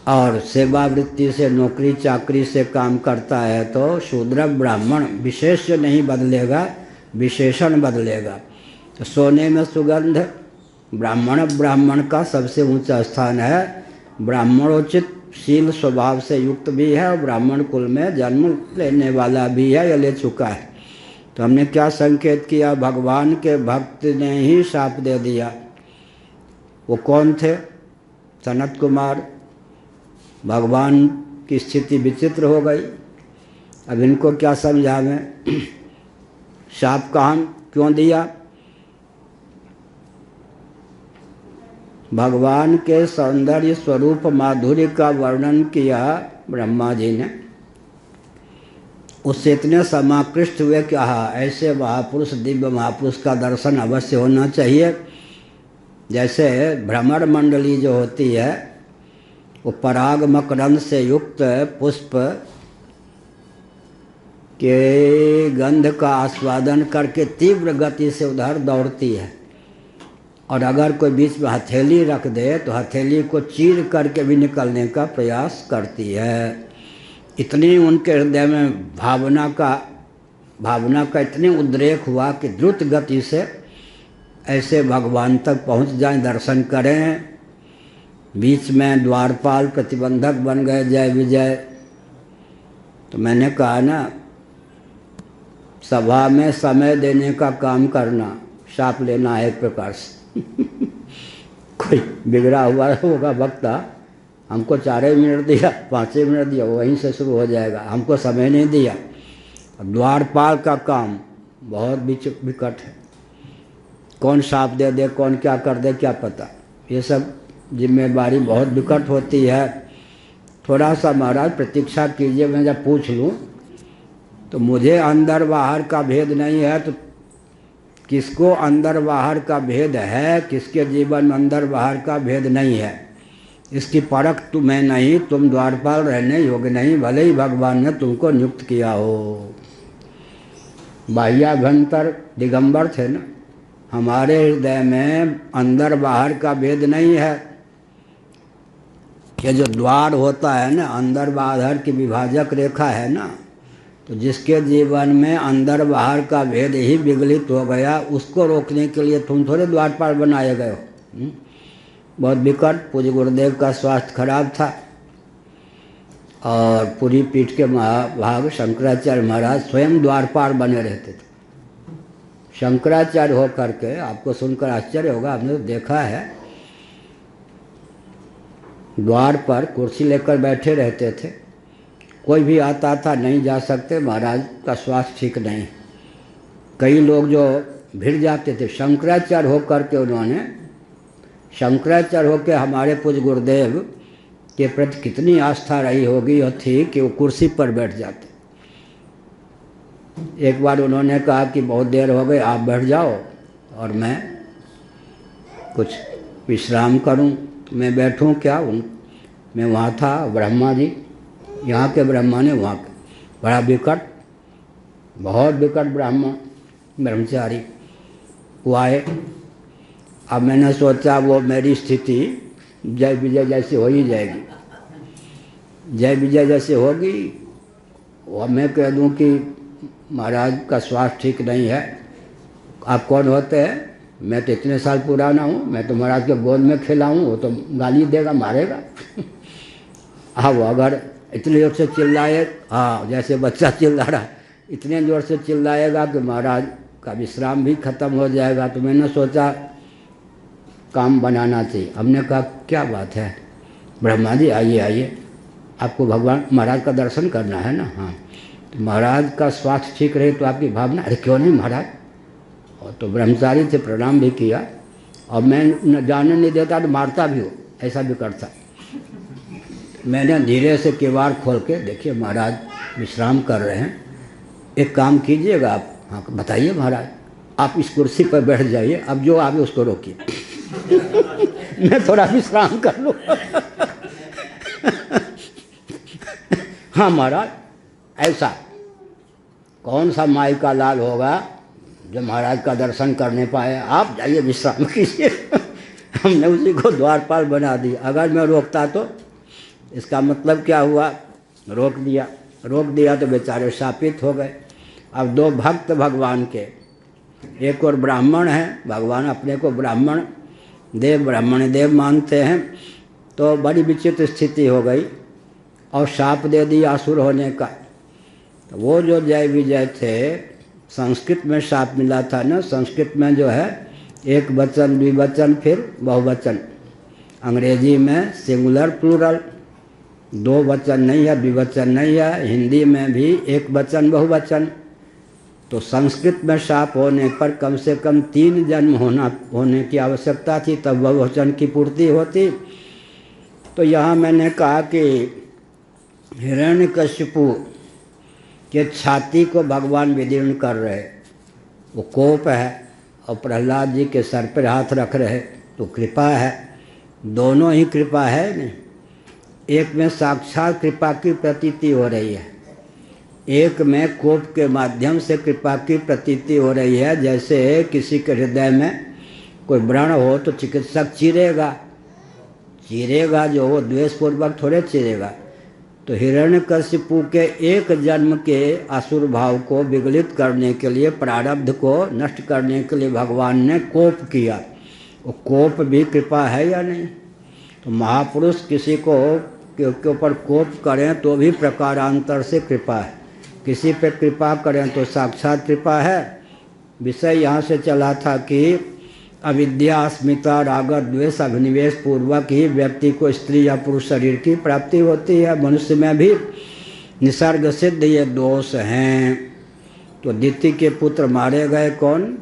और सेवावृत्ति से, नौकरी चाकरी से काम करता है तो शूद्र ब्राह्मण। विशेष नहीं बदलेगा, विशेषण बदलेगा। तो सोने में सुगंध ब्राह्मण ब्राह्मण का सबसे ऊंचा स्थान है। ब्राह्मणोचित शील स्वभाव से युक्त भी है और ब्राह्मण कुल में जन्म लेने वाला भी है या ले चुका है। तो हमने क्या संकेत किया? भगवान के भक्त ने ही शाप दे दिया। वो कौन थे? सनत कुमार। भगवान की स्थिति विचित्र हो गई। अब इनको क्या समझावें? शाप कहाँ क्यों दिया? भगवान के सौंदर्य स्वरूप माधुर्य का वर्णन किया ब्रह्मा जी ने। उससे इतने समाकृष्ट हुए कि हाँ, ऐसे महापुरुष, दिव्य महापुरुष का दर्शन अवश्य होना चाहिए। जैसे भ्रमर मंडली जो होती है वो पराग मकरंद से युक्त पुष्प के गंध का आस्वादन करके तीव्र गति से उधर दौड़ती है, और अगर कोई बीच में हथेली रख दे तो हथेली को चीर करके भी निकलने का प्रयास करती है। इतनी उनके हृदय में भावना का इतनी उद्रेक हुआ कि द्रुत गति से ऐसे भगवान तक पहुंच जाएं, दर्शन करें। बीच में द्वारपाल प्रतिबंधक बन गए, जय विजय। तो मैंने कहा ना, सभा में समय देने का काम करना शाप लेना है एक प्रकार से। कोई बिगड़ा हुआ होगा वक्ता, हमको 4 मिनट दिया, 5 मिनट दिया, वहीं से शुरू हो जाएगा, हमको समय नहीं दिया। द्वारपाल का काम बहुत विकट है। कौन शाप दे दे, कौन क्या कर दे, क्या पता। ये सब जिम्मेदारी बहुत विकट होती है। थोड़ा सा महाराज प्रतीक्षा कीजिए, मैं जब पूछ लूँ तो मुझे अंदर बाहर का भेद नहीं है, तो किसको अंदर बाहर का भेद है, किसके जीवन में अंदर बाहर का भेद नहीं है, इसकी परख तुम्हें नहीं। तुम द्वारपाल रहने योग्य नहीं, भले ही भगवान ने तुमको नियुक्त किया हो। बाह्याभ्यंतर दिगंबर थे ना। हमारे हृदय में अंदर बाहर का भेद नहीं है। ये जो द्वार होता है ना, अंदर बाहर की विभाजक रेखा है ना, तो जिसके जीवन में अंदर बाहर का भेद ही विगलित हो गया, उसको रोकने के लिए तुम थोड़े द्वारपाल बनाए गए हो। बहुत विकट। पूज्य गुरुदेव का स्वास्थ्य खराब था और पूरी पीठ के महाभाग शंकराचार्य महाराज स्वयं द्वारपाल बने रहते थे। शंकराचार्य हो करके, आपको सुनकर आश्चर्य होगा, आपने तो देखा है, द्वार पर कुर्सी लेकर बैठे रहते थे। कोई भी आता था, नहीं जा सकते, महाराज का स्वास्थ्य ठीक नहीं। कई लोग जो भिड़ जाते थे, शंकराचार्य हो करके उन्होंने, शंकराचार्य हो के हमारे पूज्य गुरुदेव के प्रति कितनी आस्था रही होगी और थी कि वो कुर्सी पर बैठ जाते। एक बार उन्होंने कहा कि बहुत देर हो गई, आप बैठ जाओ और मैं कुछ विश्राम करूं। मैं बैठूं क्या? मैं वहाँ था, ब्रह्मा जी, यहाँ के ब्रह्मा ने वहाँ के, बड़ा विकट, बहुत विकट ब्राह्मण ब्रह्मचारी वो आए। अब मैंने सोचा वो मेरी स्थिति जय विजय जैसे हो ही जाएगी। जय विजय जैसे होगी, और मैं कह दूं कि महाराज का स्वास्थ्य ठीक नहीं है, आप कौन होते हैं? मैं तो इतने साल पुराना हूँ, मैं तो महाराज के गोद में खेला हूँ, वो तो गाली देगा, मारेगा। अब अगर इतने जोर से चिल्लाए, हाँ जैसे बच्चा चिल्ला रहा, इतने जोर से चिल्लाएगा कि महाराज का विश्राम भी खत्म हो जाएगा। तो मैंने सोचा काम बनाना चाहिए। हमने कहा क्या बात है ब्रह्मा जी, आइए आइए, आपको भगवान महाराज का दर्शन करना है ना? हाँ। तो महाराज का स्वास्थ्य ठीक रहे तो आपकी भावना, अरे क्यों नहीं महाराज। और तो ब्रह्मचारी से प्रणाम भी किया, और मैं जाने नहीं देता तो मारता भी हो, ऐसा भी करता। मैंने धीरे से किवाड़ खोल के, देखिए महाराज विश्राम कर रहे हैं, एक काम कीजिएगा आप। हाँ बताइए महाराज। आप इस कुर्सी पर बैठ जाइए, अब जो आवे उसको रोकिए। मैं थोड़ा विश्राम कर लूँ। हाँ महाराज, ऐसा कौन सा माई का लाल होगा जो महाराज का दर्शन करने पाए? आप जाइए विश्राम कीजिए। हमने उसी को द्वारपाल बना दिया। अगर मैं रोकता तो इसका मतलब क्या हुआ? रोक दिया तो बेचारे शापित हो गए। अब दो भक्त भगवान के, एक और ब्राह्मण हैं, भगवान अपने को ब्राह्मण देव मानते हैं, तो बड़ी विचित्र स्थिति हो गई और शाप दे दिया असुर होने का। तो वो जो जय विजय थे, संस्कृत में शाप मिला था ना, संस्कृत में जो है एक वचन द्विवचन फिर बहुवचन, अंग्रेजी में सिंगुलर प्लूरल, दो वचन नहीं है, द्विवचन नहीं है, हिंदी में भी एक वचन बहुवचन। तो संस्कृत में शाप होने पर कम से कम 3 जन्म होने की आवश्यकता थी, तब बहुवचन की पूर्ति होती। तो यहाँ मैंने कहा कि हिरण्यकशिपु के छाती को भगवान विदीर्ण कर रहे, वो कोप है, और प्रहलाद जी के सर पर हाथ रख रहे, तो कृपा है। दोनों ही कृपा है नहीं, एक में साक्षात कृपा की प्रतीति हो रही है, एक में कोप के माध्यम से कृपा की प्रतीति हो रही है। जैसे किसी के हृदय में कोई व्रण हो तो चिकित्सक चीरेगा जो वो द्वेषपूर्वक थोड़े चीरेगा। तो हिरण्यकशिपु के एक जन्म के असुर भाव को विगलित करने के लिए, प्रारब्ध को नष्ट करने के लिए भगवान ने कोप किया। वो कोप भी कृपा है या नहीं? तो महापुरुष किसी को के ऊपर कोप करें तो भी प्रकारांतर से कृपा है, किसी पे कृपा करें तो साक्षात कृपा है। विषय यहाँ से चला था कि अविद्या, अस्मिता, राग, द्वेष, अभिनिवेश पूर्वक ही व्यक्ति को स्त्री या पुरुष शरीर की प्राप्ति होती है। मनुष्य में भी निसर्ग सिद्ध ये दोष हैं। तो दिति के पुत्र मारे गए कौन?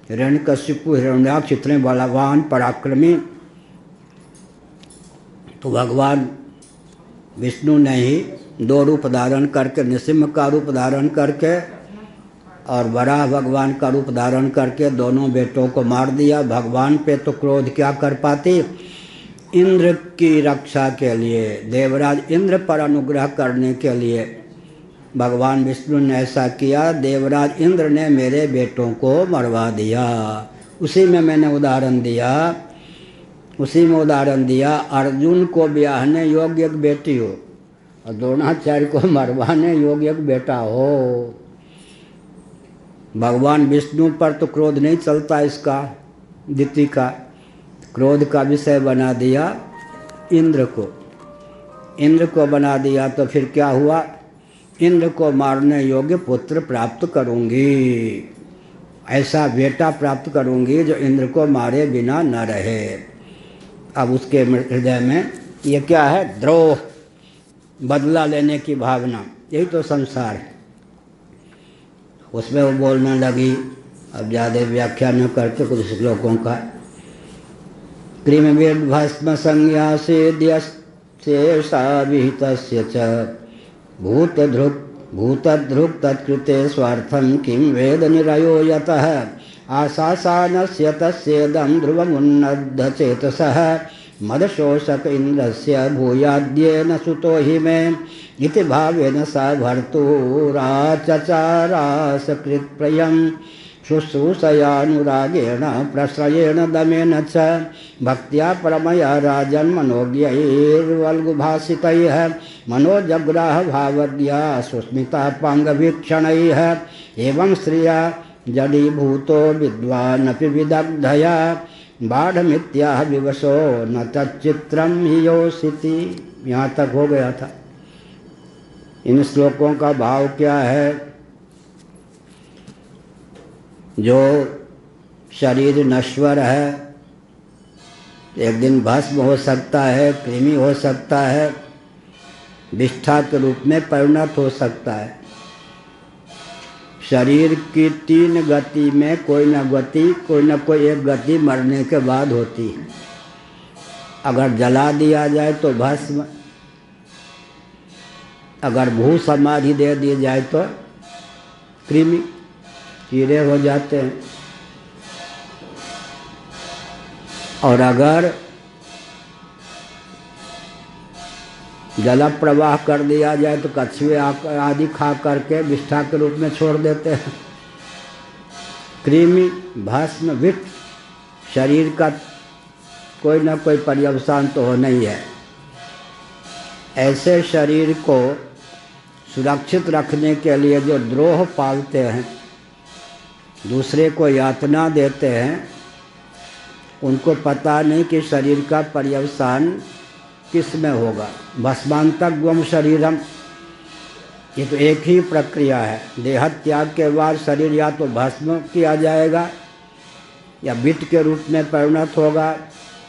हिरण्यकशिपु, हिरण्याक्ष, इतने बलवान पराक्रमी। तो भगवान विष्णु ने ही 2 रूप धारण करके, नृसिंह का रूप धारण करके और वराह भगवान का रूप धारण करके दोनों बेटों को मार दिया। भगवान पे तो क्रोध क्या कर पाती? इंद्र की रक्षा के लिए, देवराज इंद्र पर अनुग्रह करने के लिए भगवान विष्णु ने ऐसा किया। देवराज इंद्र ने मेरे बेटों को मरवा दिया। उसी में मैंने उदाहरण दिया, अर्जुन को ब्याहने योग्य एक बेटी हो और द्रोणाचार्य को मरवाने योग्य एक बेटा हो। भगवान विष्णु पर तो क्रोध नहीं चलता, इसका दिति का क्रोध का विषय बना दिया इंद्र को बना दिया। तो फिर क्या हुआ? इंद्र को मारने योग्य पुत्र प्राप्त करूंगी, ऐसा बेटा प्राप्त करूंगी जो इंद्र को मारे बिना न रहे। अब उसके हृदय में ये क्या है? द्रोह, बदला लेने की भावना, यही तो संसार है। उसमें वो बोलने लगी, अब ज़्यादा व्याख्या न करते कुछ श्लोकों का। कृमिवेद भस्म संज्ञा शेषा विहितस्य च भूतधृक् तत्कृते स्वार्थं किं वेद निरयो यतः आशासानस्य तस्येदं ध्रुवमुन्नद्धचेतसः मदशोषक इंद्रस्य भूयाद्येन सुतो हि मे इति भावेन स भर्तुराचचारासकृत्प्रयं शुश्रूषयानुरागेण प्रश्रयेण दमेन च भक्त्या परमया राजन् मनोज्ञैर्वल्गुभाषितैः मनोजग्राह भावज्ञा सुस्मितापाङ्गवीक्षणैः एवं श्रिया जडीभूतो विद्वानपि विदग्धया बाढ़मित्याह विवशो न तच्चित्रम ही योषिति। यहाँ तक हो गया था। इन श्लोकों का भाव क्या है? जो शरीर नश्वर है, एक दिन भस्म हो सकता है, कृमि हो सकता है, विष्ठा के रूप में परिणत हो सकता है। शरीर की 3 गति में कोई न कोई एक गति मरने के बाद होती है। अगर जला दिया जाए तो भस्म, अगर भू समाधि दे दी जाए तो कृमि, कीड़े हो जाते हैं। और अगर जल प्रवाह कर दिया जाए तो कछुए आदि खा करके विष्ठा के रूप में छोड़ देते हैं। कृमि, भस्म, विष, शरीर का कोई न कोई पर्यवसान तो होना ही है। ऐसे शरीर को सुरक्षित रखने के लिए जो द्रोह पालते हैं, दूसरे को यातना देते हैं, उनको पता नहीं कि शरीर का पर्यवसान किस में होगा। भस्मांतग्वम शरीरम, ये तो एक ही प्रक्रिया है। देह त्याग के बाद शरीर या तो भस्म किया जाएगा, या विष के रूप में परिणत होगा,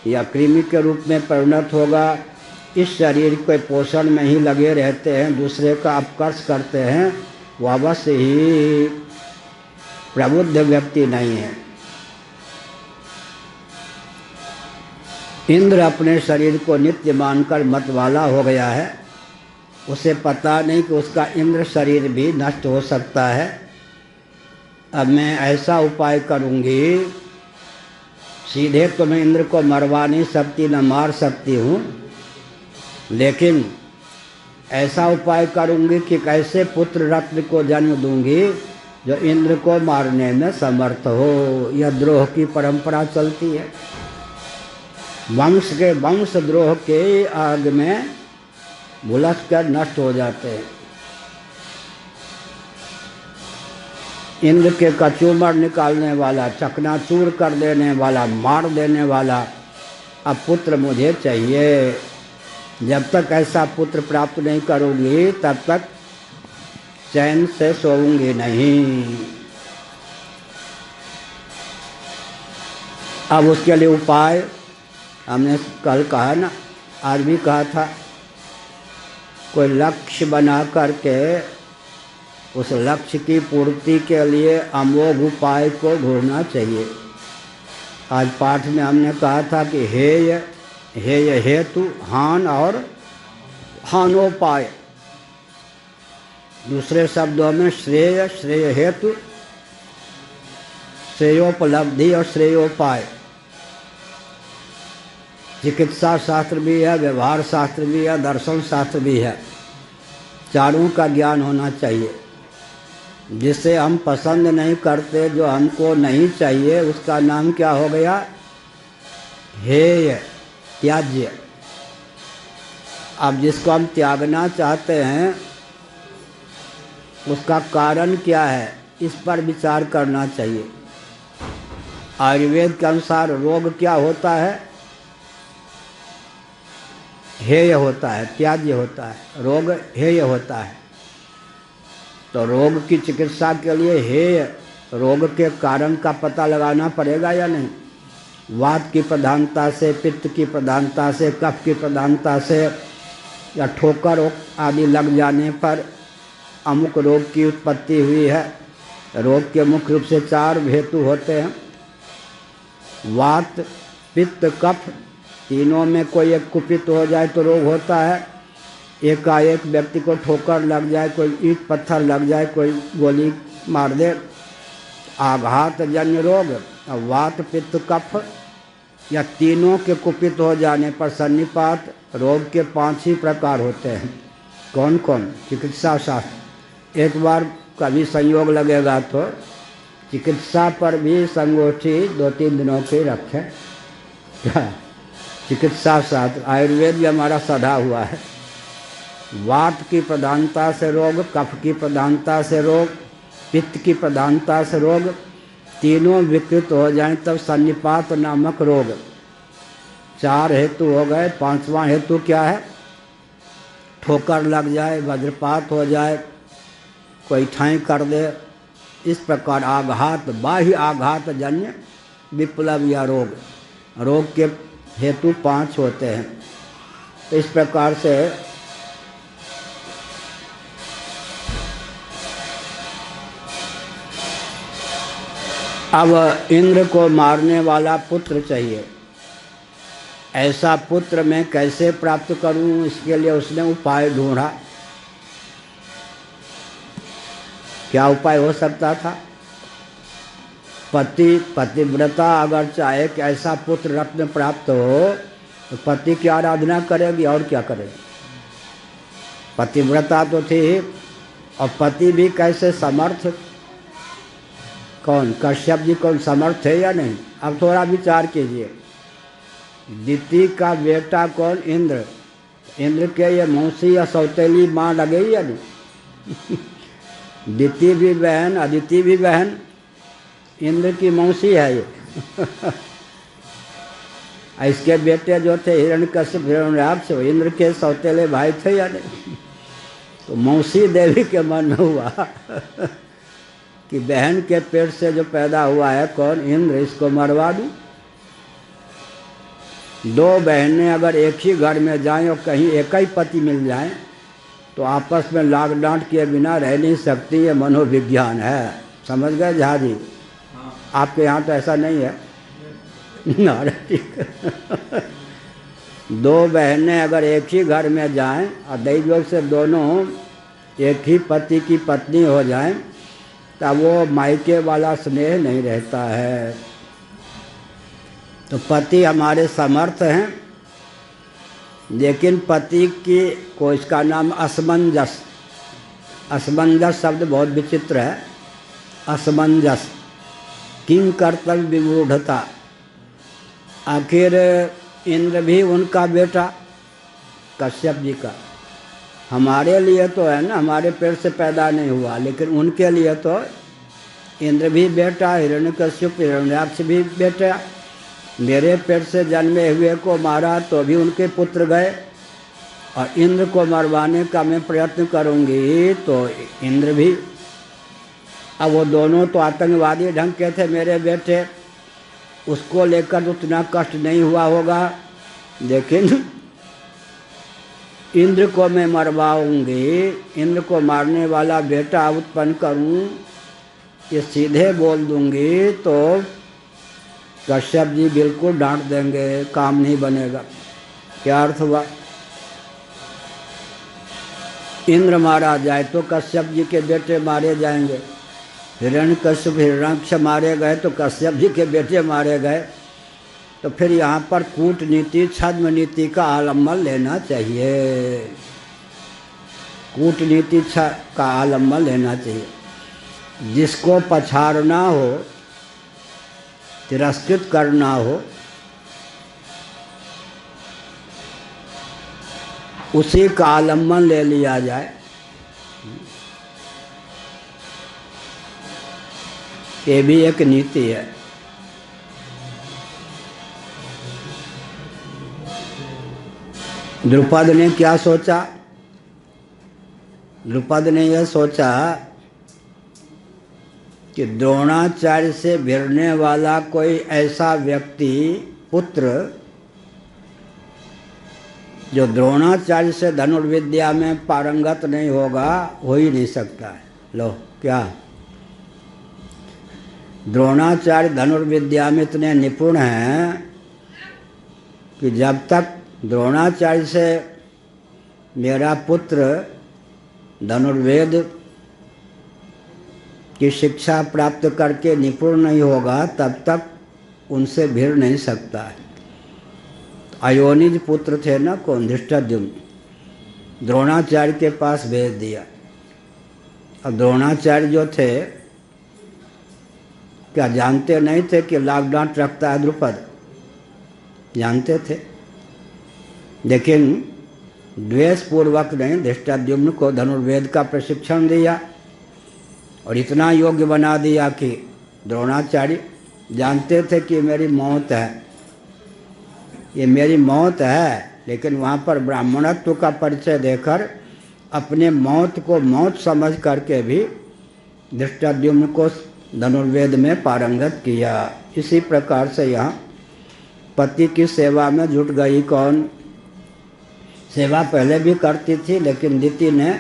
या कृमि के रूप में परिणत होगा। इस शरीर के पोषण में ही लगे रहते हैं, दूसरे का अपकर्ष करते हैं, वो अवश्य ही प्रबुद्ध व्यक्ति नहीं है। इंद्र अपने शरीर को नित्य मानकर मतवाला हो गया है। उसे पता नहीं कि उसका इंद्र शरीर भी नष्ट हो सकता है। अब मैं ऐसा उपाय करूंगी, सीधे तो मैं इंद्र को मरवा नहीं सकती, न मार सकती हूँ, लेकिन ऐसा उपाय करूंगी कि कैसे पुत्र रत्न को जन्म दूंगी जो इंद्र को मारने में समर्थ हो। यह द्रोह की परंपरा चलती है। वंश द्रोह के आग में भुलस कर नष्ट हो जाते हैं। इंद्र के कचूमर निकालने वाला, चकनाचूर कर देने वाला, मार देने वाला, अब पुत्र मुझे चाहिए। जब तक ऐसा पुत्र प्राप्त नहीं करूंगी तब तक चैन से सोऊंगी नहीं। अब उसके लिए उपाय हमने कल कहा ना, आज भी कहा था, कोई लक्ष्य बना करके उस लक्ष्य की पूर्ति के लिए अमोघ उपाय को ढूंढना चाहिए। आज पाठ में हमने कहा था कि हेय हेतु, हान और हानोपाय। दूसरे शब्दों में श्रेय हेतु, श्रेयोपलब्धि और श्रेयोपाय। चिकित्सा शास्त्र भी है, व्यवहार शास्त्र भी है, दर्शन शास्त्र भी है। चारों का ज्ञान होना चाहिए। जिसे हम पसंद नहीं करते, जो हमको नहीं चाहिए, उसका नाम क्या हो गया? हेय, त्याज्य। अब जिसको हम त्यागना चाहते हैं उसका कारण क्या है, इस पर विचार करना चाहिए। आयुर्वेद के अनुसार रोग क्या होता है? हेय होता है, त्याज्य होता है। रोग हेय होता है। तो रोग की चिकित्सा के लिए हेय, रोग के कारण का पता लगाना पड़ेगा या नहीं? वात की प्रधानता से, पित्त की प्रधानता से, कफ की प्रधानता से, या ठोकर आदि लग जाने पर अमुक रोग की उत्पत्ति हुई है। रोग के मुख्य रूप से 4 हेतु होते हैं। वात, पित्त, कफ, तीनों में कोई एक कुपित हो जाए तो रोग होता है। एकाएक व्यक्ति को ठोकर लग जाए, कोई ईंट पत्थर लग जाए, कोई गोली मार दे, आघात जन्य रोग। वात, पित्त, कफ या तीनों के कुपित हो जाने पर सन्निपात रोग के 5 ही प्रकार होते हैं। कौन कौन? चिकित्सा शास्त्र। एक बार कभी संयोग लगेगा तो चिकित्सा पर भी संगोष्ठी 2-3 दिनों की रखे। क्या चिकित्सा शास्त्र आयुर्वेद भी हमारा सधा हुआ है। वात की प्रधानता से रोग, कफ की प्रधानता से रोग, पित्त की प्रधानता से रोग, तीनों विकृत हो जाएं तब सन्निपात नामक रोग। 4 हेतु हो गए। 5वां हेतु क्या है? ठोकर लग जाए, वज्रपात हो जाए, कोई ठाई कर दे, इस प्रकार आघात, बाह्य आघात जन्य विप्लव या रोग, रोग के हेतु 5 होते हैं। तो इस प्रकार से अब इंद्र को मारने वाला पुत्र चाहिए। ऐसा पुत्र मैं कैसे प्राप्त करूं, इसके लिए उसने उपाय ढूंढा। क्या उपाय हो सकता था? पतिव्रता अगर चाहे कि ऐसा पुत्र रत्न प्राप्त हो तो पति की आराधना करेगी और क्या करेगी। पतिव्रता तो थी, और पति भी कैसे समर्थ, कौन कश्यप जी कौन समर्थ है या नहीं? अब थोड़ा विचार कीजिए। दिति का बेटा कौन? इंद्र। इंद्र के ये मौसी या सौतेली माँ लगेगी या नहीं? दिति भी बहन, अदिति भी बहन, इंद्र की मौसी है ये। इसके बेटे जो थे हिरण्यकश्यप, हिरण्याक्ष, इंद्र के सौतेले भाई थे या नहीं? तो मौसी देवी के मन में हुआ कि बहन के पेट से जो पैदा हुआ है कौन? इंद्र, इसको मरवा दूं। 2 बहनें अगर एक ही घर में जाएं और कहीं एक ही पति मिल जाएं तो आपस में लाग डांट किए बिना रह नहीं सकती। ये मनोविज्ञान है, समझ गए झा जी? आपके यहाँ तो ऐसा नहीं है ना? ठीक। 2 बहनें अगर एक ही घर में जाएं और दैवयोग से दोनों एक ही पति की पत्नी हो जाएं तब वो मायके वाला स्नेह नहीं रहता है। तो पति हमारे समर्थ हैं, लेकिन पति की को इसका नाम असमंजस। असमंजस शब्द बहुत विचित्र है। असमंजस, किं कर्तव्य विमूढ़ता। आखिर इंद्र भी उनका बेटा कश्यप जी का, हमारे लिए तो है ना, हमारे पेट से पैदा नहीं हुआ, लेकिन उनके लिए तो इंद्र भी बेटा, हिरण्यकश्यप हिरण्याक्ष भी बेटा। मेरे पेट से जन्मे हुए को मारा तो भी उनके पुत्र गए, और इंद्र को मरवाने का मैं प्रयत्न करूंगी तो इंद्र भी। अब वो दोनों तो आतंकवादी ढंग के थे मेरे बेटे, उसको लेकर उतना कष्ट नहीं हुआ होगा, लेकिन इंद्र को मैं मरवाऊंगी, इंद्र को मारने वाला बेटा उत्पन्न करूं, ये सीधे बोल दूंगी तो कश्यप जी बिल्कुल डांट देंगे, काम नहीं बनेगा। क्या अर्थ हुआ? इंद्र मारा जाए तो कश्यप जी के बेटे मारे जाएंगे, हिरण्यकश्यप हिरण्याक्ष मारे गए तो कश्यप जी के बेटे मारे गए। तो फिर यहाँ पर कूटनीति, छद्म नीति का आलम्बन लेना चाहिए। कूटनीति का आलम्बन लेना चाहिए। जिसको पछाड़ना हो, तिरस्कृत करना हो, उसी का आलम्बन ले लिया जाए। ये भी एक नीति है। द्रुपद ने क्या सोचा? द्रुपद ने यह सोचा कि द्रोणाचार्य से भिड़ने वाला कोई ऐसा व्यक्ति, पुत्र, जो द्रोणाचार्य से धनुर्विद्या में पारंगत नहीं होगा, हो ही नहीं सकता है। लो क्या, द्रोणाचार्य धनुर्विद्या में इतने निपुण हैं कि जब तक द्रोणाचार्य से मेरा पुत्र धनुर्वेद की शिक्षा प्राप्त करके निपुण नहीं होगा, तब तक उनसे भिड़ नहीं सकता है। अयोनिज पुत्र थे ना कौन? धृष्टद्युम्न, द्रोणाचार्य के पास भेज दिया। और द्रोणाचार्य जो थे क्या जानते नहीं थे कि लाख डांट रखता है द्रुपद? जानते थे, लेकिन द्वेषपूर्वक ने धृष्टद्युम्न को धनुर्वेद का प्रशिक्षण दिया और इतना योग्य बना दिया कि द्रोणाचार्य जानते थे कि मेरी मौत है, ये मेरी मौत है, लेकिन वहाँ पर ब्राह्मणत्व का परिचय देकर अपने मौत को मौत समझ करके भी धृष्टद्युम्न को धनुर्वेद में पारंगत किया। इसी प्रकार से यहाँ पति की सेवा में जुट गई। कौन? सेवा पहले भी करती थी, लेकिन दिति ने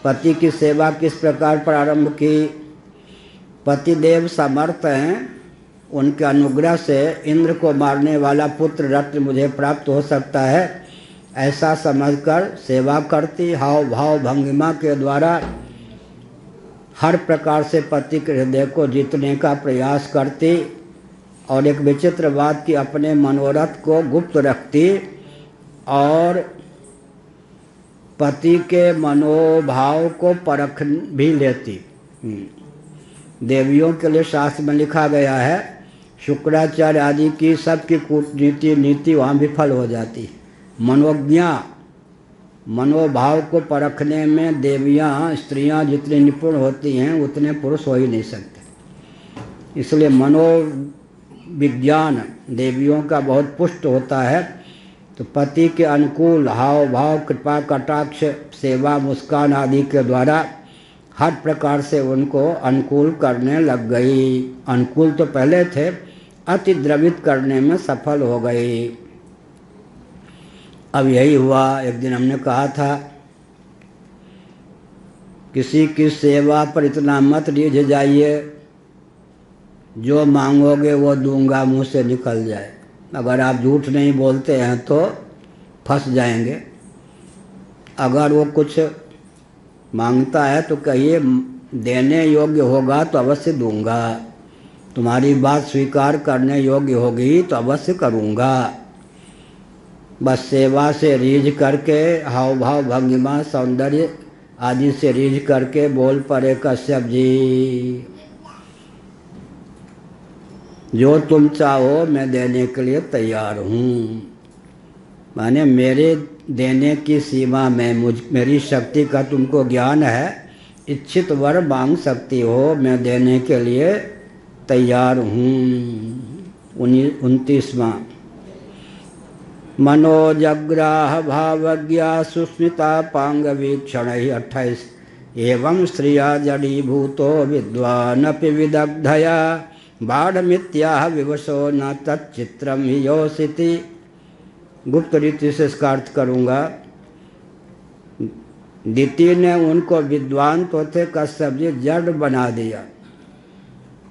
पति की सेवा किस प्रकार प्रारंभ की? पतिदेव समर्थ हैं, उनके अनुग्रह से इंद्र को मारने वाला पुत्र रत्न मुझे प्राप्त हो सकता है, ऐसा समझकर सेवा करती। हाव भाव भंगिमा के द्वारा हर प्रकार से पति के हृदय को जीतने का प्रयास करती और एक विचित्र बात कि अपने मनोरथ को गुप्त रखती और पति के मनोभाव को परख भी लेती। देवियों के लिए शास्त्र में लिखा गया है, शुक्राचार्य आदि की सबकी कूटनीति नीति वहाँ विफल हो जाती। मनोज्ञा, मनोभाव को परखने में देवियाँ स्त्रियाँ जितनी निपुण होती हैं उतने पुरुष हो ही नहीं सकते। इसलिए मनोविज्ञान देवियों का बहुत पुष्ट होता है। तो पति के अनुकूल हाव भाव, कृपा कटाक्ष, सेवा, मुस्कान आदि के द्वारा हर प्रकार से उनको अनुकूल करने लग गई। अनुकूल तो पहले थे, अति द्रवित करने में सफल हो गई। अब यही हुआ, एक दिन हमने कहा था किसी की सेवा पर इतना मत रिझ जाइए, जो मांगोगे वो दूंगा मुंह से निकल जाए। अगर आप झूठ नहीं बोलते हैं तो फंस जाएंगे। अगर वो कुछ मांगता है तो कहिए देने योग्य होगा तो अवश्य दूंगा, तुम्हारी बात स्वीकार करने योग्य होगी तो अवश्य करूंगा। बस सेवा से रीझ करके, हाव भाव भंगिमा सौंदर्य आदि से रीझ करके बोल पड़े कश्यप जी, जो तुम चाहो मैं देने के लिए तैयार हूँ। माने मेरे देने की सीमा में मेरी शक्ति का तुमको ज्ञान है, इच्छित वर मांग सकती हो, मैं देने के लिए तैयार हूँ। 29वां मनोजग्राह भावज्ञा सुस्मिता पांग वीक्षण 28 एवं स्त्रिया जड़ीभूतो विद्वानपि विदग्धया बाढ़मित्याह विवशो न तच्चित्रम ही योषिति। गुप्त रीति से इसका अर्थ करूँगा। दिति ने उनको विद्वान तो थे कश्यप जी जड़ बना दिया,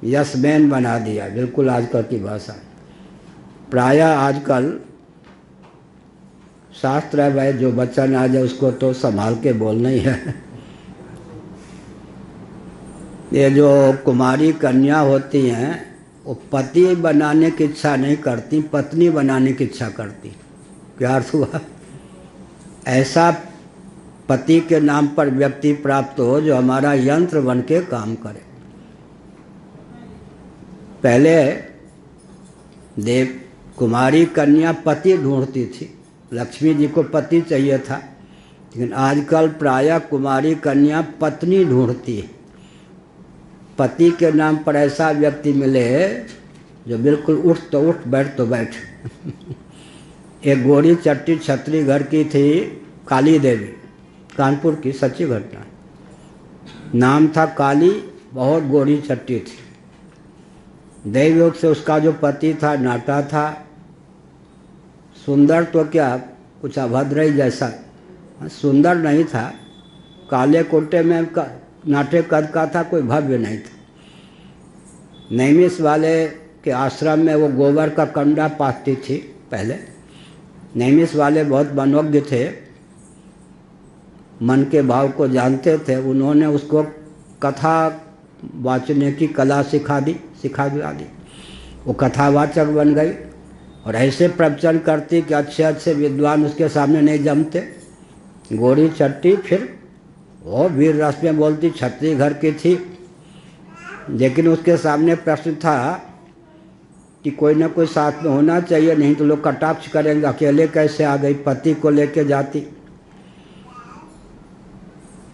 यशमैन बना दिया, बिल्कुल आजकल की भाषा। प्रायः आजकल शास्त्र है भाई, जो वचन आ जाए उसको तो संभाल के बोलना ही है। ये जो कुमारी कन्या होती हैं वो पति बनाने की इच्छा नहीं करती, पत्नी बनाने की इच्छा करती। क्या अर्थ हुआ? ऐसा पति के नाम पर व्यक्ति प्राप्त हो जो हमारा यंत्र बन के काम करे। पहले देव कुमारी कन्या पति ढूंढती थी, लक्ष्मी जी को पति चाहिए था, लेकिन आजकल प्रायः कुमारी कन्या पत्नी ढूंढती है। पति के नाम पर ऐसा व्यक्ति मिले जो बिल्कुल उठ तो उठ, बैठ तो बैठ। एक गोरी चट्टी छत्री घर की थी, काली देवी, कानपुर की, सच्ची घटना। नाम था काली, बहुत गोरी चट्टी थी। दैवयोग से उसका जो पति था नाटा था, सुंदर तो क्या, कुछ अभद्र ही जैसा, सुंदर नहीं था, काले कोटे में नाटे कद का था, कोई भव्य नहीं था। नैमिष वाले के आश्रम में वो गोबर का कंडा पाथती थी पहले। नैमिष वाले बहुत मनोज्ञ थे, मन के भाव को जानते थे। उन्होंने उसको कथा वाचने की कला सिखा दी। वो कथावाचक बन गई और ऐसे प्रवचन करती कि अच्छे अच्छे विद्वान उसके सामने नहीं जमते। गोरी चट्टी, फिर वो वीर रस में बोलती, छत्री घर की थी। लेकिन उसके सामने प्रश्न था कि कोई ना कोई साथ में होना चाहिए, नहीं तो लोग कटाक्ष करेंगे, अकेले कैसे आ गई, पति को लेके जाती।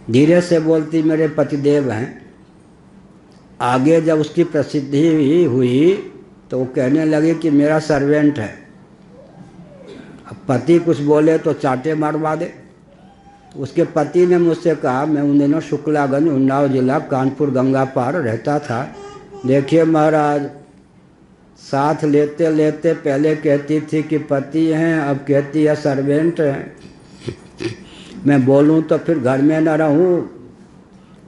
धीरे से बोलती मेरे पतिदेव हैं। आगे जब उसकी प्रसिद्धि हुई तो वो कहने लगे कि मेरा सर्वेंट है। अब पति कुछ बोले तो चाटे मरवा दे। उसके पति ने मुझसे कहा, मैं उन दिनों शुक्लागंज उन्नाव जिला कानपुर गंगा पार रहता था। देखिए महाराज, साथ लेते लेते पहले कहती थी कि पति हैं, अब कहती है सर्वेंट हैं। मैं बोलूं तो फिर घर में न रहूं,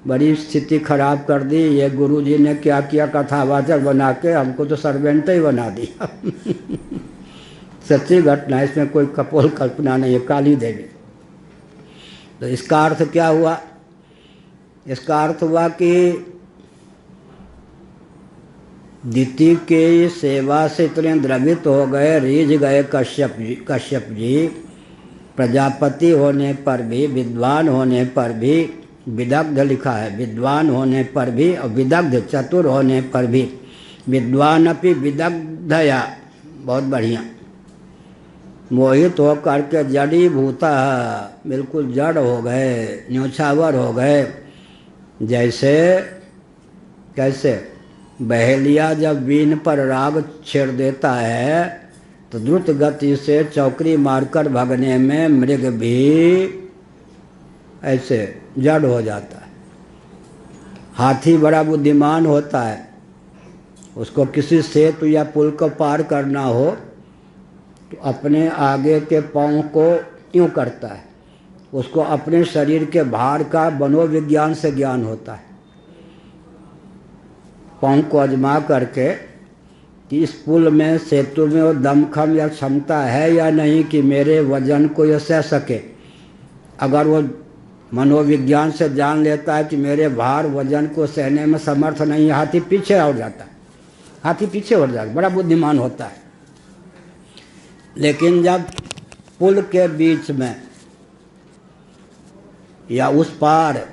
बड़ी स्थिति खराब कर दी। ये गुरुजी ने क्या किया, कथावाचक बना के हमको तो सर्वेंट ही बना दिया। सच्ची घटना, इसमें कोई कपोल कल्पना नहीं है। काली देवी। तो इसका अर्थ क्या हुआ? इसका अर्थ हुआ कि दिति के सेवा से इतने द्रवित हो गए, रीझ गए कश्यप जी। प्रजापति होने पर भी, विद्वान होने पर भी, विदग्ध लिखा है, विद्वान होने पर भी और विदग्ध चतुर होने पर भी, विद्वान अपि विदग्धया, बहुत बढ़िया, मोहित हो करके जड़ी भूता, बिल्कुल जड़ हो गए, न्योछावर हो गए। जैसे कैसे बहेलिया जब बीन पर राग छेड़ देता है तो द्रुत गति से चौकरी मारकर भगने में मृग भी ऐसे जड़ हो जाता है। हाथी बड़ा बुद्धिमान होता है, उसको किसी सेतु या पुल को पार करना हो तो अपने आगे के पाँव को यूँ करता है। उसको अपने शरीर के भार का मनोविज्ञान से ज्ञान होता है। पाँव को आजमा करके कि इस पुल में, सेतु में वो दमखम या क्षमता है या नहीं कि मेरे वजन को ये सह सके। अगर वो मनोविज्ञान से जान लेता है कि मेरे भार वजन को सहने में समर्थ नहीं है, हाथी पीछे हट जाता है। हाथी पीछे हट जाता है, बड़ा बुद्धिमान होता है। लेकिन जब पुल के बीच में या उस पार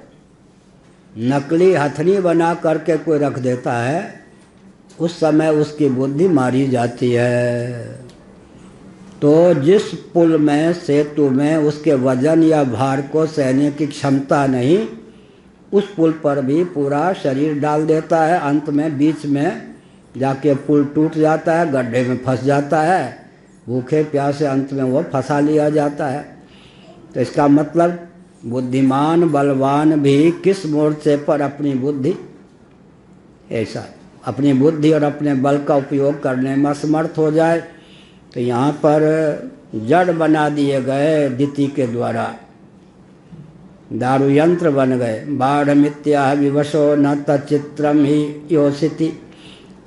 नकली हथनी बना करके कोई रख देता है, उस समय उसकी बुद्धि मारी जाती है। तो जिस पुल में, सेतु में उसके वजन या भार को सहने की क्षमता नहीं, उस पुल पर भी पूरा शरीर डाल देता है। अंत में बीच में जाके पुल टूट जाता है, गड्ढे में फंस जाता है, भूखे प्यासे अंत में वो फंसा लिया जाता है। तो इसका मतलब बुद्धिमान बलवान भी किस मोर्चे पर अपनी बुद्धि, ऐसा अपनी बुद्धि और अपने बल का उपयोग करने में असमर्थ हो जाए। तो यहाँ पर जड़ बना दिए गए दिति के द्वारा, दारु यंत्र बन गए। बाढ़ मित्या विवशो न तचित्रम ही योसिति।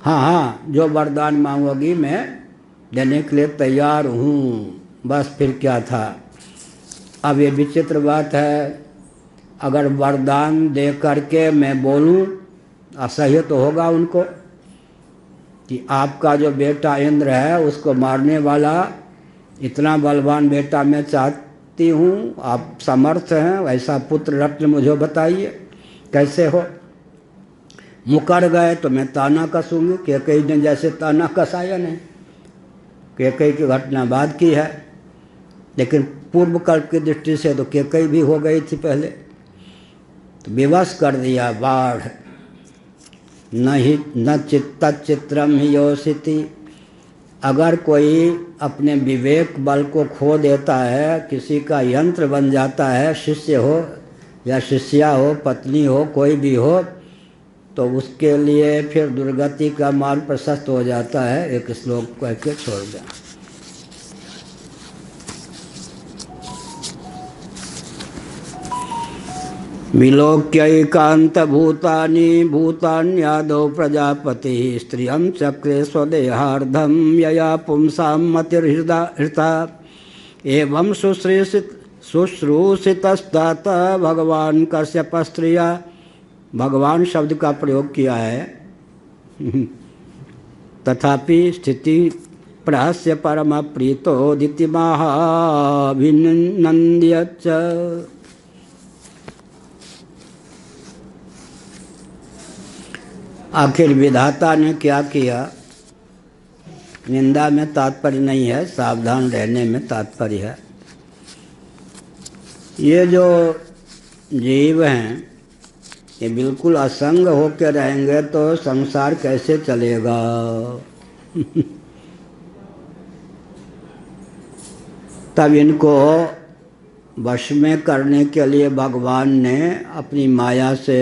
हाँ, जो वरदान मांगोगी मैं देने के लिए तैयार हूँ, बस फिर क्या था। अब ये विचित्र बात है, अगर वरदान दे करके मैं बोलूं, असह्य तो होगा उनको कि आपका जो बेटा इंद्र है उसको मारने वाला इतना बलवान बेटा मैं चाहती हूँ, आप समर्थ हैं, ऐसा पुत्र रत्न मुझे बताइए कैसे हो। मुकर गए तो मैं ताना कसूँगी। कैकेयी ने जैसे ताना कसाया नहीं, कैकेयी की घटना बाद की है, लेकिन पूर्व कल्प की दृष्टि से तो कैकेयी भी हो गई थी पहले। तो विवश कर दिया बाढ़। न चित्रम ही योसिति। अगर कोई अपने विवेक बल को खो देता है, किसी का यंत्र बन जाता है, शिष्य हो या शिष्या हो, पत्नी हो, कोई भी हो, तो उसके लिए फिर दुर्गति का मार्ग प्रशस्त हो जाता है। एक श्लोक कह के छोड़ दें। विलोक्यैकान्त भूतानि भूतान्यादौ प्रजापति स्त्रियं चक्रे स्वदेहार्धं यया पुंसां मतिर्हृता एवं शुश्रूषितस्तात भगवान कश्यप स्त्रिया। भगवान शब्द का प्रयोग किया है, तथापि स्थिति प्रहस्य परम प्रीतो दितिमाहाभिनन्द्य च। आखिर विधाता ने क्या किया? निंदा में तात्पर्य नहीं है, सावधान रहने में तात्पर्य है। ये जो जीव हैं ये बिल्कुल असंग होकर रहेंगे तो संसार कैसे चलेगा? तब इनको वश में करने के लिए भगवान ने अपनी माया से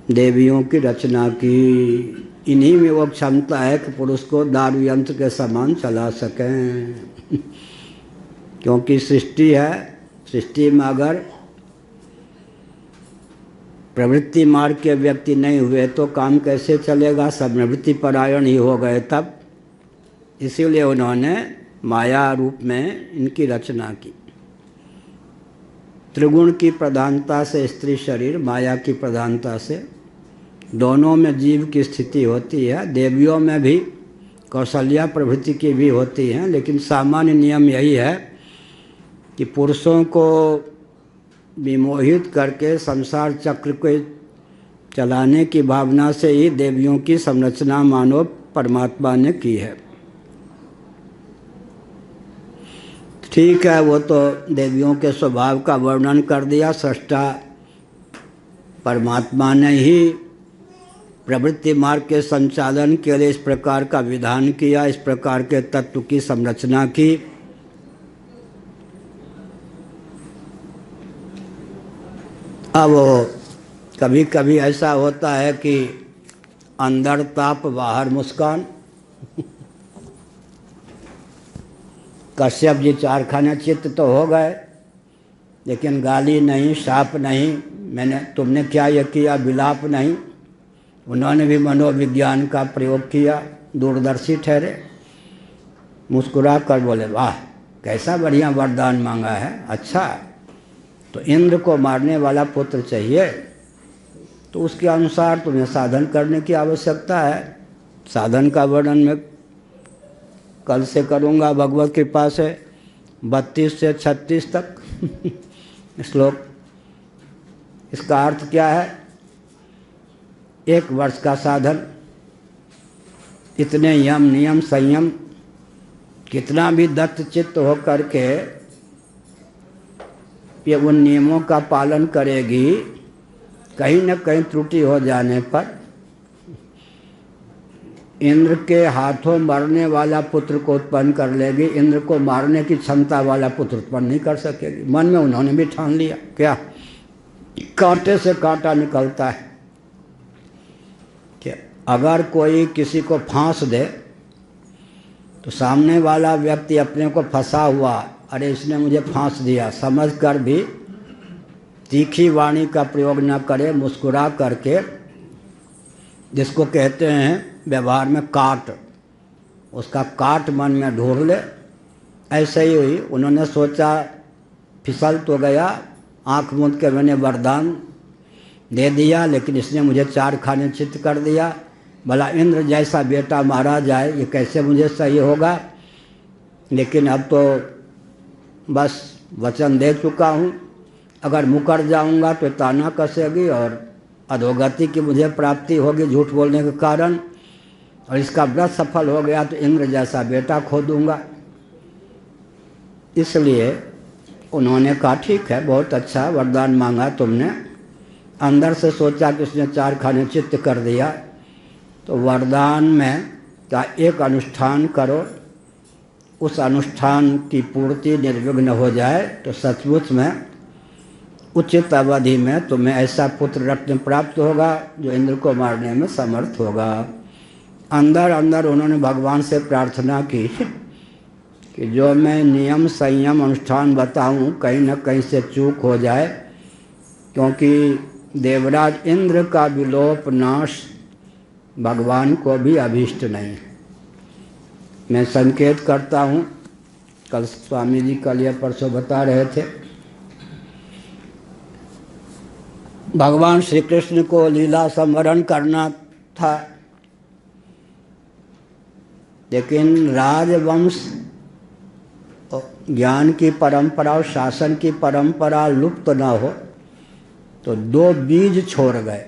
देवियों की रचना की। इन्हीं में वो क्षमता है कि पुरुष को दारू यंत्र के समान चला सकें। क्योंकि सृष्टि है, सृष्टि में अगर प्रवृत्ति मार्ग के व्यक्ति नहीं हुए तो काम कैसे चलेगा? सब निवृत्ति परायण ही हो गए तब। इसीलिए उन्होंने माया रूप में इनकी रचना की। त्रिगुण की प्रधानता से स्त्री शरीर, माया की प्रधानता से दोनों में जीव की स्थिति होती है। देवियों में भी कौशल्या प्रभृति की भी होती हैं, लेकिन सामान्य नियम यही है कि पुरुषों को विमोहित करके संसार चक्र को चलाने की भावना से ही देवियों की संरचना मानव परमात्मा ने की है। ठीक है, वो तो देवियों के स्वभाव का वर्णन कर दिया। सृष्टा परमात्मा ने ही प्रवृत्ति मार्ग के संचालन के लिए इस प्रकार का विधान किया, इस प्रकार के तत्व की संरचना की। अब कभी कभी ऐसा होता है कि अंदर ताप बाहर मुस्कान। कश्यप जी 4 खाने चित्त तो हो गए, लेकिन गाली नहीं, शाप नहीं, तुमने क्या ये किया, विलाप नहीं। उन्होंने भी मनोविज्ञान का प्रयोग किया, दूरदर्शी ठहरे, मुस्कुरा कर बोले वाह कैसा बढ़िया वरदान मांगा है। अच्छा, तो इंद्र को मारने वाला पुत्र चाहिए तो उसके अनुसार तुम्हें साधन करने की आवश्यकता है। साधन का वर्णन मैं कल से करूँगा भगवत कृपा से, 32 से 36 तक श्लोक। इसका अर्थ क्या है? 1 वर्ष का साधन, इतने यम नियम संयम, कितना भी दत्त चित्त हो करके ये उन नियमों का पालन करेगी, कहीं न कहीं त्रुटि हो जाने पर इंद्र के हाथों मरने वाला पुत्र को उत्पन्न कर लेगी, इंद्र को मारने की क्षमता वाला पुत्र उत्पन्न नहीं कर सकेगी। मन में उन्होंने भी ठान लिया, क्या कांटे से कांटा निकलता है कि अगर कोई किसी को फांस दे तो सामने वाला व्यक्ति अपने को फंसा हुआ, अरे इसने मुझे फांस दिया समझ कर भी तीखी वाणी का प्रयोग न करे, मुस्कुरा करके, जिसको कहते हैं व्यवहार में काट, उसका काट मन में ढूंढ ले। ऐसे ही हुई, उन्होंने सोचा फिसल तो गया, आँख मूंद के मैंने वरदान दे दिया, लेकिन इसने मुझे 4 खाने चित्त कर दिया। भला इंद्र जैसा बेटा मारा जाए, ये कैसे मुझे सही होगा? लेकिन अब तो बस वचन दे चुका हूँ, अगर मुकर जाऊँगा तो ताना कसेगी और अधोगति की मुझे प्राप्ति होगी झूठ बोलने के कारण, और इसका व्रत सफल हो गया तो इंद्र जैसा बेटा खो दूँगा। इसलिए उन्होंने कहा ठीक है, बहुत अच्छा वरदान मांगा तुमने। अंदर से सोचा कि उसने 4 खाने चित्त कर दिया, तो वरदान में का एक अनुष्ठान करो, उस अनुष्ठान की पूर्ति निर्विघ्न हो जाए तो सचमुच में उचित अवधि में तुम्हें ऐसा पुत्र रत्न प्राप्त होगा जो इंद्र को मारने में समर्थ होगा। अंदर अंदर उन्होंने भगवान से प्रार्थना की कि जो मैं नियम संयम अनुष्ठान बताऊं कहीं न कहीं से चूक हो जाए, क्योंकि देवराज इंद्र का विलोप नाश भगवान को भी अभीष्ट नहीं। मैं संकेत करता हूँ, कल स्वामी जी कल या परसों बता रहे थे, भगवान श्री कृष्ण को लीला संवरण करना था, लेकिन राजवंश ज्ञान की परंपरा और शासन की परंपरा लुप्त न हो तो 2 बीज छोड़ गए।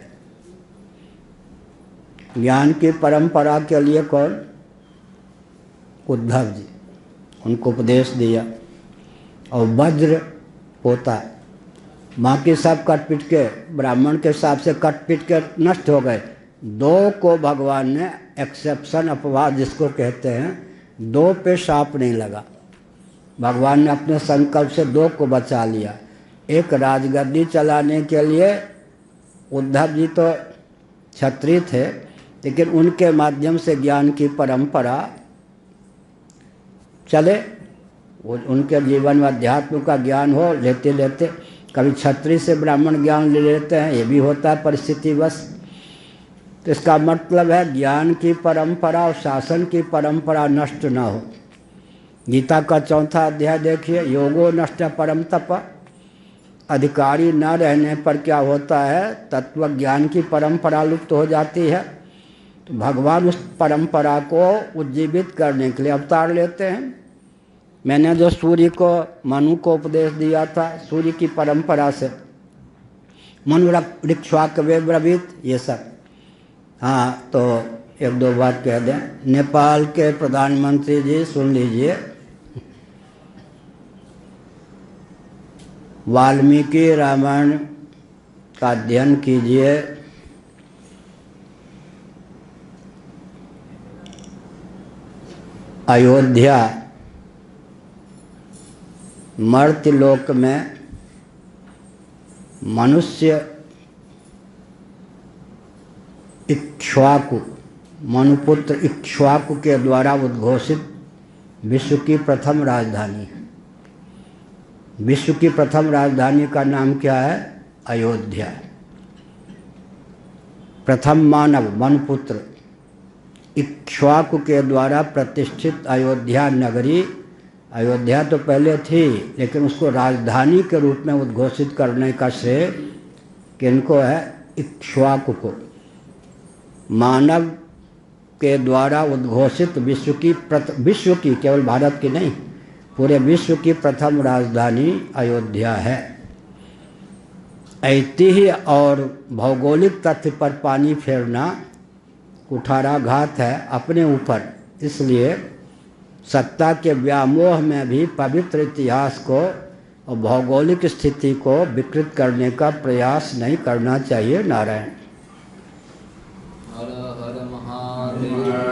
ज्ञान की परंपरा के लिए कौन? उद्धव जी, उनको उपदेश दिया। और वज्र पोता, बाकी सब कट पिट के ब्राह्मण के हिसाब से कट पिट के नष्ट हो गए। दो को भगवान ने एक्सेप्शन, अपवाद जिसको कहते हैं, दो पे शाप नहीं लगा। भगवान ने अपने संकल्प से दो को बचा लिया। एक राजगद्दी चलाने के लिए उद्धव जी तो क्षत्रिय थे, लेकिन उनके माध्यम से ज्ञान की परंपरा चले, वो उनके जीवन में अध्यात्म का ज्ञान हो, लेते लेते कभी क्षत्रिय से ब्राह्मण ज्ञान ले लेते हैं, ये भी होता है परिस्थितिवश। तो इसका मतलब है ज्ञान की परंपरा और शासन की परंपरा नष्ट न हो। गीता का 4वां अध्याय देखिए, योगो नष्ट परम तप। अधिकारी न रहने पर क्या होता है? तत्व ज्ञान की परंपरा लुप्त हो जाती है। तो भगवान उस परंपरा को उज्जीवित करने के लिए अवतार लेते हैं। मैंने जो सूर्य को, मनु को उपदेश दिया था सूर्य की परंपरा से, मनु ऋक्ष्वाक ब्रवीत, ये सब। हाँ, तो एक दो बात कह दें। नेपाल के प्रधानमंत्री जी सुन लीजिए, वाल्मीकि रामायण का अध्ययन कीजिए। अयोध्या मर्त्यलोक में मनुष्य इक्ष्वाकु, मनुपुत्र इक्ष्वाकु के द्वारा उद्घोषित विश्व की प्रथम राजधानी है। विश्व की प्रथम राजधानी का नाम क्या है? अयोध्या। प्रथम मानव मनुपुत्र इक्ष्वाकु के द्वारा प्रतिष्ठित अयोध्या नगरी, अयोध्या तो पहले थी लेकिन उसको राजधानी के रूप में उद्घोषित करने का श्रेय किनको है? इक्ष्वाकु को। मानव के द्वारा उद्घोषित विश्व की, केवल भारत की नहीं, पूरे विश्व की प्रथम राजधानी अयोध्या है। ऐतिह्य और भौगोलिक तथ्य पर पानी फेरना कुठाराघात है अपने ऊपर। इसलिए सत्ता के व्यामोह में भी पवित्र इतिहास को और भौगोलिक स्थिति को विकृत करने का प्रयास नहीं करना चाहिए। नारायण। हर हर महादेव।